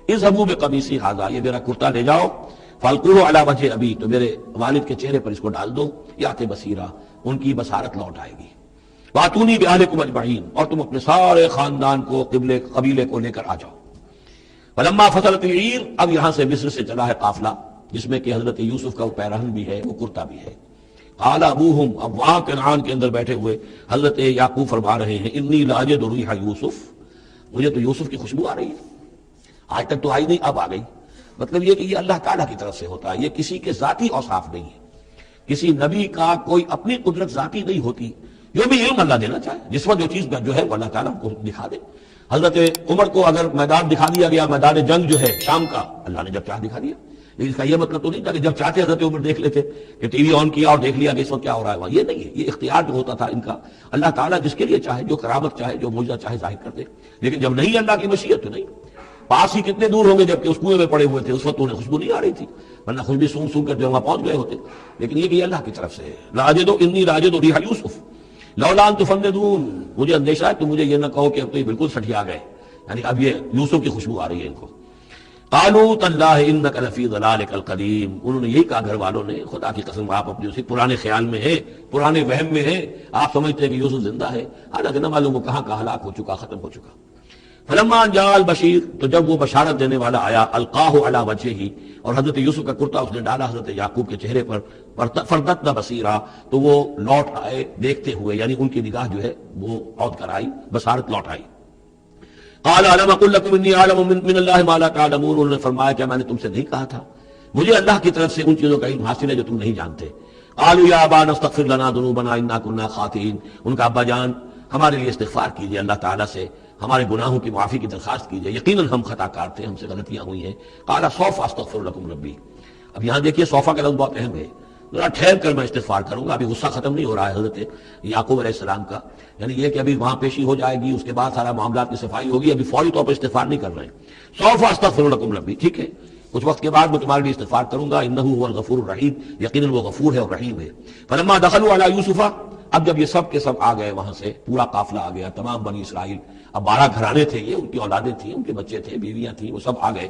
اذهبوا بقمیصی ھذا، یہ میرا کرتا لے جاؤ، فالقوہ علی وجہ ابی، تو میرے والد کے چہرے پر اس کو ڈال دو، یات بصیرہ، ان کی بصارت لوٹ آئے گی، واتونی باہلکم اجمعین، اور تم اپنے سارے خاندان کو، قبیلے کو لے کر آ جاؤ۔ فلما فصلت العیر، اب یہاں سے مصر سے چلا ہے قافلہ جس میں کہ حضرت یوسف کا وہ پیراہن بھی ہے، وہ کرتا بھی ہے۔ قال ابوہم، اب وہاں کنعان کے اندر بیٹھے ہوئے حضرت یعقوب فرما رہے ہیں انی لاجد ریح یوسف، مجھے تو یوسف کی خوشبو آ رہی ہے، آج تک تو آئی نہیں، اب آ گئی۔ مطلب یہ کہ یہ اللہ تعالیٰ کی طرف سے ہوتا ہے، یہ کسی کے ذاتی اوصاف نہیں ہے، کسی نبی کا کوئی اپنی قدرت ذاتی نہیں ہوتی، جو بھی علم اللہ دینا چاہے، جس وقت جو چیز جو ہے وہ اللہ تعالیٰ کو دکھا دے۔ حضرت عمر کو اگر میدان دکھا دیا گیا، میدان جنگ جو ہے شام کا، اللہ نے جب چاہ دکھا دیا، لیکن اس کا یہ مطلب تو نہیں تھا کہ جب چاہتے حضرت عمر دیکھ لیتے کہ ٹی وی آن کیا اور دیکھ لیا کہ اس وقت کیا ہو رہا ہے، یہ نہیں ہے، یہ اختیار جو ہوتا تھا ان کا، اللہ تعالیٰ جس کے لیے چاہے، جو کرامت چاہے، جو معجزہ چاہے ظاہر کر دے، لیکن جب نہیں اللہ کی مشیت تو نہیں۔ پاس ہی کتنے دور ہوں گے جبکہ اس کنویں میں پڑے ہوئے تھے، اس وقت انہیں خوشبو نہیں آ رہی تھی، ورنہ خوشبو سونگ سونگ کر جو وہاں پہنچ گئے ہوتے، لیکن یہ کہ یہ اللہ کی طرف سے ہے۔ لاجد انی لاجد ریح یوسف لولا ان تفندون، مجھے اندیشہ ہے تم مجھے یہ نہ کہو کہ اب تو یہ بالکل سٹھیا گئے، یعنی اب یہ یوسف کی خوشبو آ رہی ہے ان کو۔ قالوا تاللہ انک لفی ضلالک القدیم، انہوں نے یہی کہا گھر والوں نے، خدا کی قسم آپ اپنے اسی پرانے خیال میں ہیں، پرانے وہم میں ہیں، آپ سمجھتے ہیں کہ یوسف زندہ ہے، حالانکہ نہ معلوم وہ کہاں کا ہلاک ہو چکا، ختم ہو چکا۔ فلما جاء البشیر، تو جب وہ بشارت دینے والا آیا، القاہ علی وجہہ، اور حضرت یوسف کا کرتا اس نے ڈالا حضرت یعقوب کے چہرے پر، فردتنا بصیرا، تو وہ لوٹ آئے دیکھتے ہوئے، یعنی ان کی نگاہ جو ہے وہ عود کر آئی، بصارت لوٹ آئی۔ قال الم اقل لكم انی اعلم من اللہ ما لا تعلمون، انہوں نے فرمایا کہ میں نے تم سے نہیں کہا تھا مجھے اللہ کی طرف سے ان چیزوں کا علم حاصل ہے جو تم نہیں جانتے۔ قالوا یا ابانا استغفر لنا ذنوبنا انا كنا خاطئین، ان کا ابا جان ہمارے لیے استغفار کیجئے، اللہ تعالیٰ سے ہمارے گناہوں کی معافی کی درخواست کیجئے، یقیناً ہم خطا کار تھے، ہم سے غلطیاں ہوئی ہیں۔ قال سوف استغفر لكم ربی، اب یہاں دیکھیے صوفہ کا لفظ بہت اہم ہے، ذرا ٹھہر کر میں استغفار کروں گا، ابھی غصہ ختم نہیں ہو رہا ہے حضرت یعقوب علیہ السلام کا، یعنی یہ کہ ابھی وہاں پیشی ہو جائے گی، اس کے بعد سارا معاملات کی صفائی ہوگی، ابھی فوری طور پر استغفار نہیں کر رہے ہیں۔ سوف استغفر لكم ربی، ٹھیک ہے، کچھ وقت کے بعد میں تمہارے لیے استغفار کروں گا، انہ هو الغفور الرحیم، یقیناً وہ غفور ہے اور رحیم ہے۔ فلما دخلوا علی یوسف، اب جب یہ سب کے سب آ گئے وہاں سے، پورا قافلہ آ گیا، تمام بنی اسرائیل، اب 12 گھرانے تھے یہ، ان کی اولادیں تھیں، ان کے بچے تھے، بیویاں تھیں، وہ سب آ گئے۔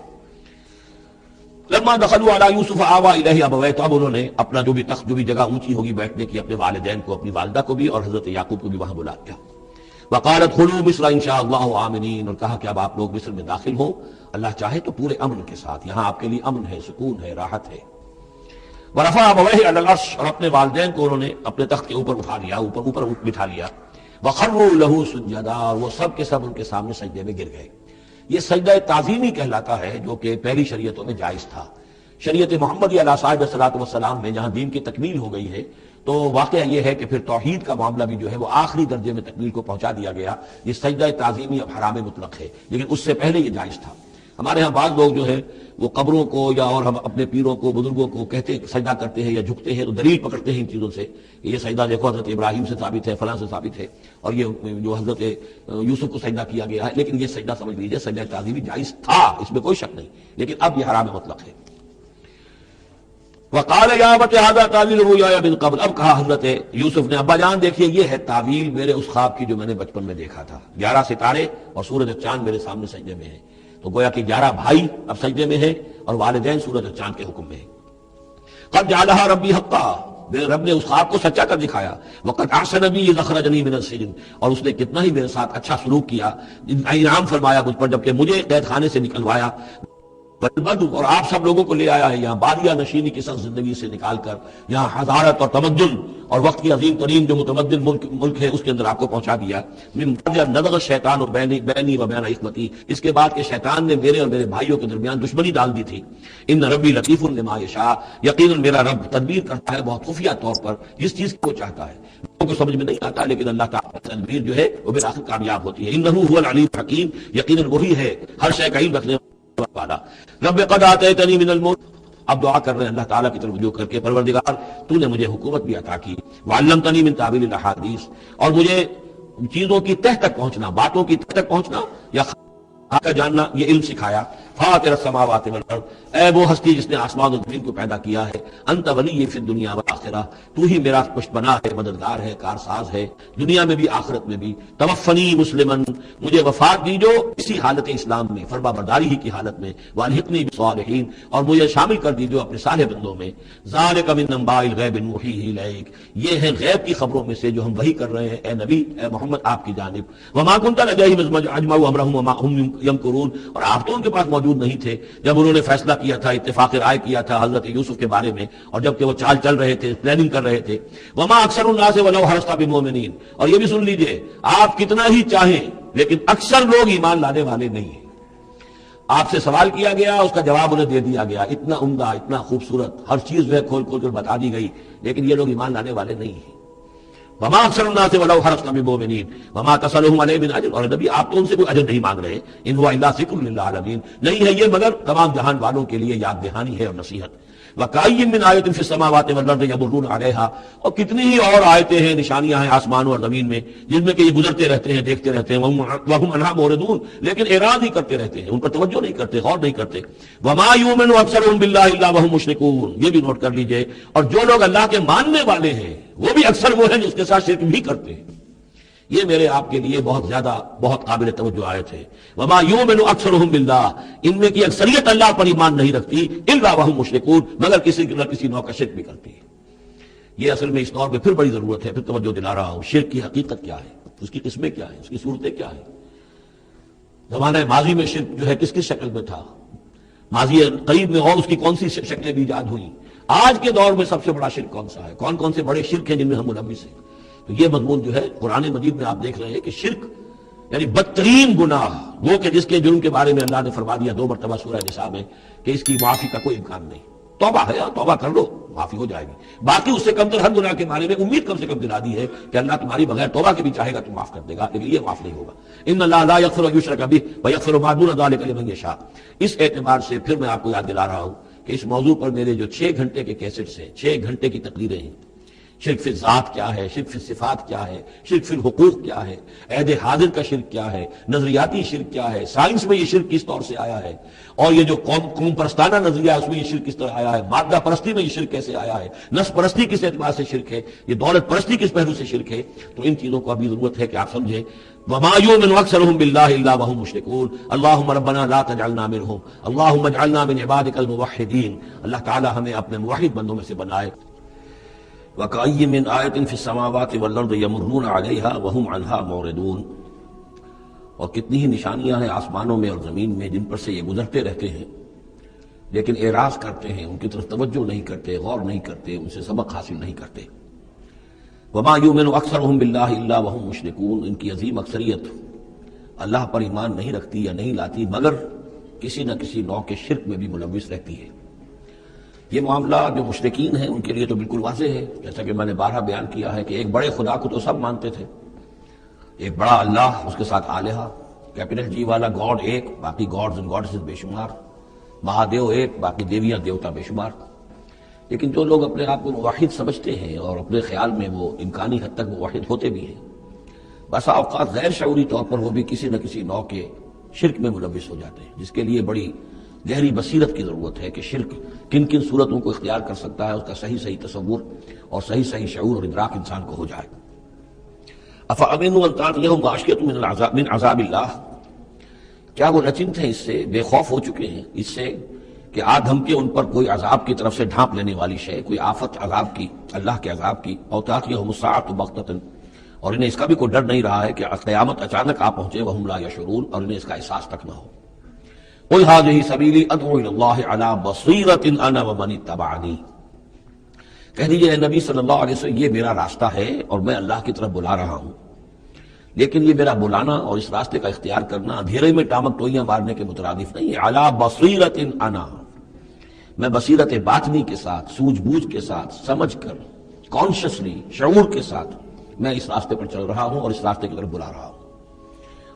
لما دخلوا علی یوسف آویٰ الیہ ابویہ، تو اب انہوں نے اپنا جو بھی تخت، جو بھی جگہ اونچی ہوگی بیٹھنے کی، اپنے والدین کو، اپنی والدہ کو بھی اور حضرت یعقوب کو بھی وہاں بلا لیا۔ وقالت ادخلوا مصر ان شاء اللہ آمنین، اور کہا کہ اب آپ لوگ مصر میں داخل ہوں اللہ چاہے تو پورے امن کے ساتھ، یہاں آپ کے لیے امن ہے، سکون ہے، راحت ہے۔ ورفع ابویہ علی العرش، اور اپنے والدین کو انہوں نے اپنے تخت کے اوپر اٹھا لیا، اوپر بٹھا لیا۔ وخروا لہ سجدا، اور وہ سب کے سب ان کے سامنے سجدے میں گر گئے۔ یہ سجدہ تعظیمی کہلاتا ہے، جو کہ پہلی شریعتوں میں جائز تھا۔ شریعت محمدی علیہ صاحب صلاۃ والسلام میں جہاں دین کی تکمیل ہو گئی ہے، تو واقعہ یہ ہے کہ پھر توحید کا معاملہ بھی جو ہے وہ آخری درجے میں تکمیل کو پہنچا دیا گیا۔ یہ سجدہ تعظیمی اب حرام مطلق ہے، لیکن اس سے پہلے یہ جائز تھا۔ ہمارے ہاں بعض لوگ جو ہے وہ قبروں کو یا اور ہم اپنے پیروں کو، بزرگوں کو کہتے سجدہ کرتے ہیں یا جھکتے ہیں، تو دلیل پکڑتے ہیں ان چیزوں سے کہ یہ سجدہ دیکھو حضرت ابراہیم سے ثابت ہے، فلاں سے ثابت ہے، اور یہ جو حضرت یوسف کو سجدہ کیا گیا ہے، لیکن یہ سجدہ سمجھ لیجیے سجدہ تعظیمی جائز تھا، اس میں کوئی شک نہیں، لیکن اب یہ حرام مطلق ہے۔ وقال یا ابت ھذا تعویل رؤیایا من قبل، اب کہا حضرت یوسف نے ابا جان دیکھیے یہ ہے تعویل میرے اس خواب کی جو میں نے بچپن میں دیکھا تھا، 11 ستارے اور سورج اور چاند میرے سامنے سجدے میں ہیں، تو گویا کہ 11 بھائی اب سجدے میں ہیں اور والدین سورج اور چاند کے حکم میں ہیں۔ قد جعلها ربی حقا، میرے رب نے اس خواب کو سچا کر دکھایا۔ وقد احسن بی اذ اخرجنی من السجن، اور اس نے کتنا ہی میرے ساتھ اچھا سلوک کیا، انعام فرمایا مجھ پر جبکہ مجھے قید خانے سے نکلوایا۔ اور آپ سب لوگوں کو لے آیا ہے یہاں بادیہ نشینی کی سخت زندگی سے نکال کر یہاں حضارت اور تمدن اور وقت کی عظیم ترین جو متمدن ملک ہے اس کے اندر آپ کو پہنچا دیا۔ نزغ شیطان اور بینی و بین اخوتی، اس کے بعد کہ شیطان نے میرے اور میرے بھائیوں کے درمیان دشمنی ڈال دی تھی۔ ان ربی لطیف لما یشاء، یقیناً میرا رب تدبیر کرتا ہے بہت خفیہ طور پر جس چیز کو چاہتا ہے، لوگوں کو سمجھ میں نہیں آتا لیکن اللہ تعالیٰ کی تدبیر جو ہے وہ بالآخر کامیاب ہوتی ہے۔ انہ هو العلیم الحکیم، یقیناً وہی ہے ہر شے کا علم رکھنے والا۔ رب قد آتیتنی من الملک، اب دعا کر رہے ہیں اللہ تعالیٰ کی طرف رجوع کر کے، پروردگار تو نے مجھے حکومت بھی عطا کی، وعلمتنی من تعویل الاحادیث، اور مجھے چیزوں کی تہ تک پہنچنا، باتوں کی تہ تک پہنچنا یا کا جاننا یہ علم سکھایا۔ فاطر السماوات والارض، اے وہ ہستی جس نے آسمان و زمین کو پیدا کیا ہے، انت ولی فی الدنیا والآخرہ، تو ہی میرا پشت پناہ ہے، مددگار ہے، کارساز ہے، دنیا میں بھی آخرت میں بھی۔ توفنی مسلمن، مجھے وفات دیجو اسی حالت اسلام میں، فرما برداری ہی کی حالت میں، والحقنی بالصالحین، اور مجھے شامل کر دیجو اپنے صالح بندوں میں۔ ذالک من انباء الغیب نوحیہ الیک، یہ ہے غیب کی خبروں میں سے جو ہم وحی کر رہے ہیں اے نبی، اے محمد آپ کی جانب۔ وما کنت لدیہم اذ اجمعوا امرہم وما ہم یمکرون، اور آپ تو ان کے پاس موجود نہیں تھے جب انہوں نے فیصلہ کیا تھا، اتفاق رائے کیا تھا حضرت یوسف کے بارے میں، اور جب کہ وہ چال چل رہے تھے، پلاننگ کر رہے تھے۔ وما اکثر الناس ولو حرصت بمؤمنین، اور یہ بھی سن لیجئے آپ کتنا ہی چاہیں لیکن اکثر لوگ ایمان لانے والے نہیں ہیں۔ آپ سے سوال کیا گیا، اس کا جواب انہیں دے دیا گیا، اتنا عمدہ، اتنا خوبصورت، ہر چیز جو ہے کھول کھول کر بتا دی گئی، لیکن یہ لوگ ایمان لانے والے نہیں ہیں۔ وما اکثر الناس ولو حرصت بمؤمنین وما تسألهم علیہ من اجر، اور نبی آپ تو ان سے کوئی اجر نہیں مانگ رہے، ان هو الا ذکر للعالمین، نہیں ہے یہ مگر تمام جہان والوں کے لیے یاد دہانی ہے اور نصیحت۔ وَكَأَيٍّ مِّنْ آیَةٍ فِي السَّمَاوَاتِ وَالْأَرْضِ يَمُرُّونَ عَلَيْهَا، اور کتنی ہی اور آیتیں ہیں، نشانیاں ہیں آسمانوں اور زمین میں جن میں کہ یہ گزرتے رہتے ہیں، دیکھتے رہتے ہیں، وَهُمْ عَنْهَا مُعْرِضُونَ، لیکن اعراض ہی کرتے رہتے ہیں، ان پر توجہ نہیں کرتے، غور نہیں کرتے۔ وَمَا يُؤْمِنُ أَكْثَرُهُم بِاللَّهِ إِلَّا وَهُمْ مُشْرِكُونَ، یہ بھی نوٹ کر لیجئے، اور جو لوگ اللہ کے ماننے والے ہیں وہ بھی اکثر وہ ہیں جس کے ساتھ شرک بھی کرتے ہیں۔ یہ میرے آپ کے لیے بہت زیادہ بہت قابل توجہ آیت ہے۔ وما یؤمن اکثرهم باللہ، ان میں کی اکثریت اللہ پر ایمان نہیں رکھتی، الا وهم مشرکون، مگر کسی نہ کسی نوع کا شرک بھی کرتی ہے۔ یہ اصل میں اس دور میں پھر بڑی ضرورت ہے، پھر توجہ دلا رہا ہوں، شرک کی حقیقت کیا ہے، اس کی قسمیں کیا ہیں، اس کی صورتیں کیا ہیں۔ زمانہ ماضی میں شرک جو ہے کس کس شکل میں تھا، ماضی قریب میں اور اس کی کون سی شکلیں بھی ایجاد ہوئیں، آج کے دور میں سب سے بڑا شرک کون سا ہے، کون کون سے بڑے شرک ہیں جن میں ہم ملوث ہیں۔ تو یہ مضمون جو ہے قرآن مجید میں آپ دیکھ رہے ہیں کہ شرک یعنی بدترین گناہ، وہ کہ جس کے جرم کے بارے میں اللہ نے فرما دیا 2 مرتبہ سورہ نساء میں کہ اس کی معافی کا کوئی امکان نہیں، توبہ ہے، توبہ کر لو معافی ہو جائے گی۔ باقی اس سے کم تر ہر گناہ کے بارے میں امید کم سے کم دلا دی ہے کہ اللہ تمہاری بغیر توبہ کے بھی چاہے گا تو معاف کر دے گا، لیکن یہ معاف نہیں ہوگا۔ ان اللہ لا یغفر ان یشرک بہ ویغفر ما دون ذلک لمن یشاء۔ اس اعتبار سے پھر میں آپ کو یاد دلا رہا ہوں کہ اس موضوع پر میرے جو 6 گھنٹے کے کیسٹس ہیں، 6 گھنٹے کی تقریریں ہیں، شرک فی ذات کیا ہے، شرک فی صفات کیا ہے، شرک فی الحقوق کیا ہے، عہد حاضر کا شرک کیا ہے، نظریاتی شرک کیا ہے، سائنس میں یہ شرک کس طور سے آیا ہے، اور یہ جو قوم پرستانہ نظریہ ہے اس میں یہ شرک کس طرح آیا ہے، مادہ پرستی میں یہ شرک کیسے آیا ہے، نفس پرستی کس اعتبار سے شرک ہے، یہ دولت پرستی کس پہلو سے شرک ہے. تو ان چیزوں کو ابھی ضرورت ہے کہ آپ سمجھیں. وما يؤمن اكثرهم بالله الا وهم مشركون اللهم ربنا لا تجعلنا منهم اللهم اجعلنا من عبادك الموحدين. اللہ تعالی ہمیں اپنے موحد بندوں میں سے بنائے. وَكَأَيٍّ مِّنْ آيَةٍ فِي السَّمَاوَاتِ وَالْأَرْضِ يَمُرُّونَ عَلَيْهَا وَهُمْ عَنْهَا مُعْرِضُونَ. اور کتنی ہی نشانیاں ہیں آسمانوں میں اور زمین میں جن پر سے یہ گزرتے رہتے ہیں لیکن اعراض کرتے ہیں، ان کی طرف توجہ نہیں کرتے، غور نہیں کرتے، ان سے سبق حاصل نہیں کرتے. وَمَا يُؤْمِنُ أَكْثَرُهُم بِاللَّهِ إِلَّا وَهُم مُشْرِكُونَ. ان کی عظیم اکثریت اللہ پر ایمان نہیں رکھتی یا نہیں لاتی مگر کسی نہ کسی نوع کے شرک میں بھی ملوث رہتی ہے. یہ معاملہ جو مشرکین ہیں ان کے لیے تو بالکل واضح ہے، جیسا کہ میں نے بارہا بیان کیا ہے کہ ایک بڑے خدا کو تو سب مانتے تھے، ایک بڑا اللہ، اس کے ساتھ آلہہ، کیپٹل جی والا گاڈ ایک، باقی گاڈز اینڈ گاڈسز بے شمار، مہادیو ایک، باقی دیویاں دیوتا بے شمار. لیکن جو لوگ اپنے آپ کو موحد سمجھتے ہیں اور اپنے خیال میں وہ امکانی حد تک موحد ہوتے بھی ہیں، بسا اوقات غیر شعوری طور پر وہ بھی کسی نہ کسی نوع کے شرک میں ملوث ہو جاتے ہیں، جس کے لیے بڑی گہری بصیرت کی ضرورت ہے کہ شرک کن کن صورتوں کو اختیار کر سکتا ہے، اس کا صحیح تصور اور صحیح شعور اور ادراک انسان کو ہو جائے. افامنوا ان تاتیہم غاشیۃ من عذاب اللہ. کیا وہ نچنت ہیں اس سے، بے خوف ہو چکے ہیں اس سے کہ آ دھمکے ان پر کوئی عذاب کی طرف سے ڈھانپ لینے والی شے، کوئی آفت عذاب کی، اللہ کے عذاب کی. او تاتیہم الساعۃ بغتۃ. اور انہیں اس کا بھی کوئی ڈر نہیں رہا ہے کہ قیامت اچانک آ پہنچے، وہم لا یشعرون، اور انہیں اس کا احساس تک نہ ہو. قل هذه سبیلی ادعو الی اللہ علی بصیرۃ انا ومن اتبعنی. کہہ دیجئے اے نبی صلی اللہ علیہ وسلم یہ میرا راستہ ہے اور میں اللہ کی طرف بلا رہا ہوں، لیکن یہ میرا بلانا اور اس راستے کا اختیار کرنا اندھیرے میں ٹامک ٹوئیاں مارنے کے مترادف نہیں ہے. علی بصیرۃ انا، میں بصیرت باطنی کے ساتھ، سوجھ بوجھ کے ساتھ، سمجھ کر، کانشیسلی، شعور کے ساتھ میں اس راستے پر چل رہا ہوں اور اس راستے کی طرف بلا رہا ہوں.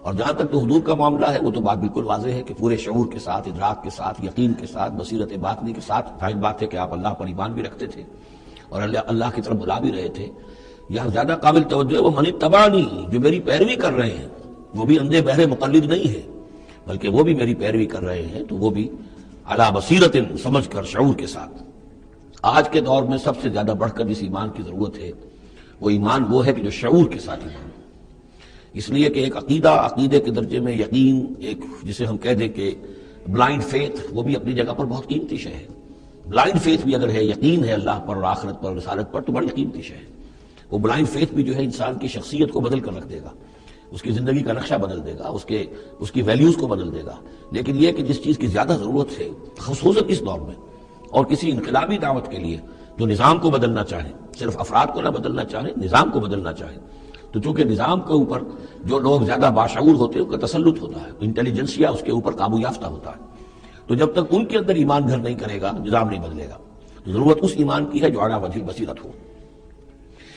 اور جہاں تک تو حدود کا معاملہ ہے وہ تو بات بالکل واضح ہے کہ پورے شعور کے ساتھ، ادراک کے ساتھ، یقین کے ساتھ، بصیرت باطنی کے ساتھ. ظاہر بات ہے کہ آپ اللہ پر ایمان بھی رکھتے تھے اور اللہ کی طرف بلا بھی رہے تھے. یہاں زیادہ قابل توجہ ہے وہ من اتبعنی، جو میری پیروی کر رہے ہیں، وہ بھی اندھے بہرے مقلد نہیں ہے بلکہ وہ بھی میری پیروی کر رہے ہیں، تو وہ بھی علی بصیرت، سمجھ کر، شعور کے ساتھ. آج کے دور میں سب سے زیادہ بڑھ کر جس ایمان کی ضرورت ہے وہ ایمان وہ ہے کہ جو شعور کے ساتھ ایمان، اس لیے کہ ایک عقیدے کے درجے میں یقین، ایک جسے ہم کہہ دیں کہ بلائنڈ فیتھ، وہ بھی اپنی جگہ پر بہت قیمتی شے ہے. بلائنڈ فیتھ بھی اگر ہے، یقین ہے اللہ پر اور آخرت پر، رسالت پر، تو بڑی قیمتی شے ہے. وہ بلائنڈ فیتھ بھی جو ہے انسان کی شخصیت کو بدل کر رکھ دے گا، اس کی زندگی کا نقشہ بدل دے گا، اس کی ویلیوز کو بدل دے گا. لیکن یہ کہ جس چیز کی زیادہ ضرورت ہے خصوصاً اس دور میں اور کسی انقلابی دعوت کے لیے جو نظام کو بدلنا چاہے، صرف افراد کو نہ بدلنا چاہے، نظام کو بدلنا چاہے، تو چونکہ نظام کے اوپر جو لوگ زیادہ باشعور ہوتے ہیں ان کا تسلط ہوتا ہے، انٹیلیجنسیا اس کے اوپر قابو یافتہ ہوتا ہے. تو جب تک ان کے اندر ایمان گھر نہیں کرے گا نظام نہیں بدلے گا. تو ضرورت اس ایمان کی ہے جو اعلیٰ وجہ بصیرت ہو.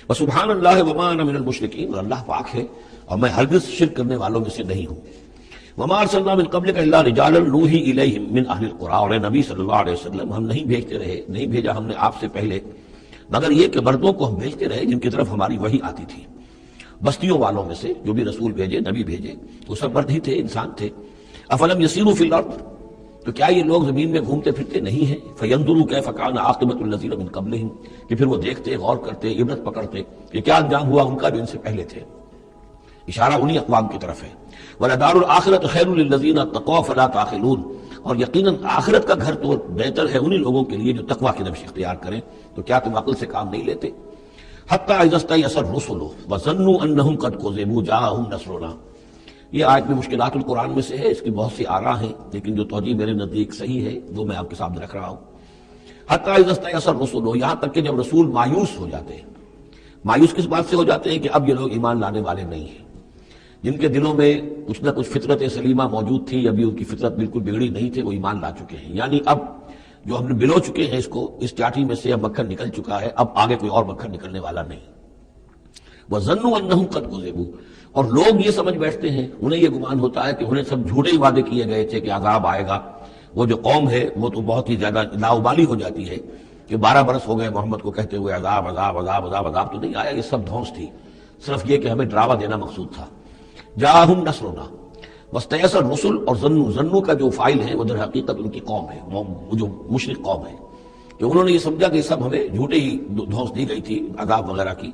وسبحان اللہ وما انا من المشرکین، اور اللہ پاک ہے اور میں ہرگز شرک کرنے والوں میں سے نہیں ہوں. وما ارسلنا من قبلک الا رجالا نوحی الیہم من اہل القری. اور اے نبی صلی اللہ علیہ وسلم ہم نہیں بھیجا ہم نے آپ سے پہلے مگر یہ کہ مردوں کو ہم بھیجتے رہے جن کی طرف ہماری وحی آتی تھی. بستیوں والوں میں سے جو بھی رسول بھیجے، نبی بھیجے، وہ سب مرد ہی تھے، انسان تھے. افلم یسیروا فی الارض، تو کیا یہ لوگ زمین میں گھومتے پھرتے نہیں ہیں؟ فینظروا کیف کان عاقبۃ الذین من قبلہم، کہ پھر وہ دیکھتے، غور کرتے، عبرت پکڑتے کہ کیا انجام ہوا ان کا جو ان سے پہلے تھے. اشارہ انہی اقوام کی طرف ہے. وَلَدَارُ الْآخِرَةُ خَيْرٌ لِلَّذِينَ اتَّقَوْا فَلَا تَعْقِلُونَ. اور یقیناً آخرت کا گھر تو بہتر ہے انہی لوگوں کے لیے جو تقویٰ کی روش اختیار کریں. تو کیا تم عقل سے کام نہیں لیتے؟ حَتَّىٰ إِذَا اسْتَيْأَسَ الرُّسُلُ وَظَنُّوا أَنَّهُمْ قَدْ كُذِبُوا جَاءَهُمْ نَصْرُنَا. یہ آیت میں مشکلات القرآن میں سے ہے، اس کی بہت سی آراء ہیں، لیکن جو توجیہ میرے نزدیک صحیح ہے وہ میں آپ کے سامنے رکھ رہا ہوں. حَتَّىٰ إِذَا اسْتَيْأَسَ الرُّسُلُ، یہاں تک کہ جب رسول مایوس ہو جاتے ہیں. مایوس کس بات سے ہو جاتے ہیں؟ کہ اب یہ لوگ ایمان لانے والے نہیں ہیں. جن کے دلوں میں کچھ نہ کچھ فطرت سلیمہ موجود تھی، ابھی ان کی فطرت بالکل بگڑی نہیں تھی، وہ ایمان لا چکے ہیں. یعنی اب جو ہم نے بلو چکے ہیں اس چاٹی میں سے اب مکھن نکل چکا ہے، اب آگے کوئی اور مکھن نکلنے والا نہیں. وَظَنُّوا أَنَّهُمْ قَدْ كُذِبُوا. اور لوگ یہ سمجھ بیٹھتے ہیں، انہیں یہ گمان ہوتا ہے کہ انہیں سب جھوٹے ہی وعدے کیے گئے تھے کہ عذاب آئے گا. وہ جو قوم ہے وہ تو بہت ہی زیادہ لاؤبالی ہو جاتی ہے کہ 12 برس ہو گئے محمد کو کہتے ہوئے عذاب عذاب عذاب عذاب عذاب تو نہیں آیا، یہ سب دھونس تھی، صرف یہ کہ ہمیں ڈراوا دینا مقصود تھا۔ جاءہم نصرنا واستیأس الرسل، اور ظنو کا جو فائل ہے وہ در حقیقت ان کی قوم ہے، وہ جو مشرک قوم ہے، کہ انہوں نے یہ سمجھا کہ سب ہمیں جھوٹے ہی دھونس دی گئی تھی عذاب وغیرہ کی۔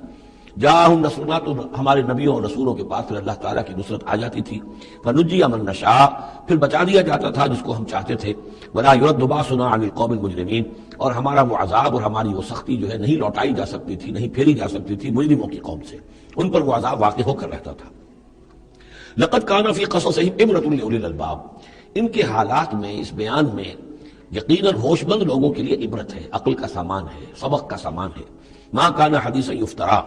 جاءہم نصرنا، تو ہمارے نبیوں اور رسولوں کے پاس پھر اللہ تعالیٰ کی نصرت آ جاتی تھی۔ فنجی من نشاء، پھر بچا دیا جاتا تھا جس کو ہم چاہتے تھے۔ ولا يرد باسنا عن القوم المجرمین، اور ہمارا وہ عذاب اور ہماری وہ سختی جو ہے نہیں لوٹائی جا سکتی تھی، نہیں پھیری جا سکتی تھی مجرموں کی قوم سے، ان پر وہ عذاب واقع ہو کر رہتا تھا۔ لقد كان في قصصهم عبرة لأولي الألباب، ان کے حالات میں، اس بیان میں یقیناً ہوش مند لوگوں کے لیے عبرت ہے، عقل کا سامان ہے، سبق کا سامان ہے۔ ما كان حدیثا یفترا،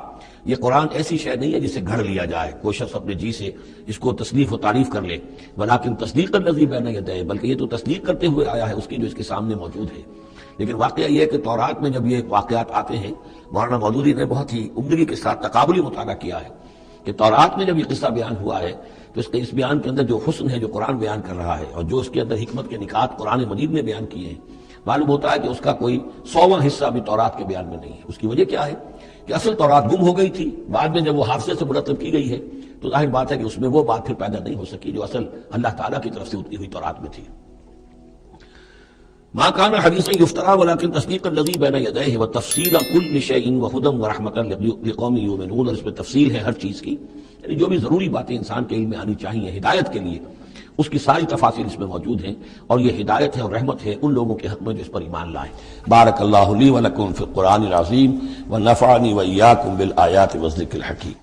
یہ قرآن ایسی شے نہیں ہے جسے گھڑ لیا جائے، کوئی شخص اپنے جی سے اس کو تصنیف و تعریف کر لے، ولیکن تصدیق الذی بین یدیہ، بلکہ یہ تو تصدیق کرتے ہوئے آیا ہے اس کی جو اس کے سامنے موجود ہے۔ لیکن واقعہ یہ ہے کہ تورات میں جب یہ واقعات آتے ہیں، مولانا مودودی نے بہت ہی عمدگی کے ساتھ تقابلی مطالعہ کیا ہے کہ تورات میں جب یہ قصہ بیان ہوا ہے تو اس بیان کے اندر جو حسن ہے جو قرآن بیان کر رہا ہے، اور جو اس کے اندر حکمت کے نکات قرآن مجید نے بیان کیے ہیں، معلوم ہوتا ہے کہ اس کا کوئی 100واں حصہ بھی تورات کے بیان میں نہیں ہے۔ اس کی وجہ کیا ہے کہ اصل تورات گم ہو گئی تھی، بعد میں جب وہ حافظے سے مرتب کی گئی ہے تو ظاہر بات ہے کہ اس میں وہ بات پھر پیدا نہیں ہو سکی جو اصل اللہ تعالیٰ کی طرف سے اتری ہوئی تورات میں تھی۔ ما كان حديثا يفترى ولكن تصديق الذي بين يديه وتفصيل كل شيء وهدى ورحمة لقوم يؤمنون، اور اس میں تفصیل ہے ہر چیز کی، یعنی جو بھی ضروری باتیں انسان کے علم میں آنی چاہیے ہدایت کے لیے، اس کی ساری تفاصیل اس میں موجود ہیں، اور یہ ہدایت ہے اور رحمت ہے ان لوگوں کے حق میں جو اس پر ایمان لائیں۔ بارک اللہ لی ولکم فی القرآن العظیم ونفعنی وإیاکم بالآیات والذکر الحکیم۔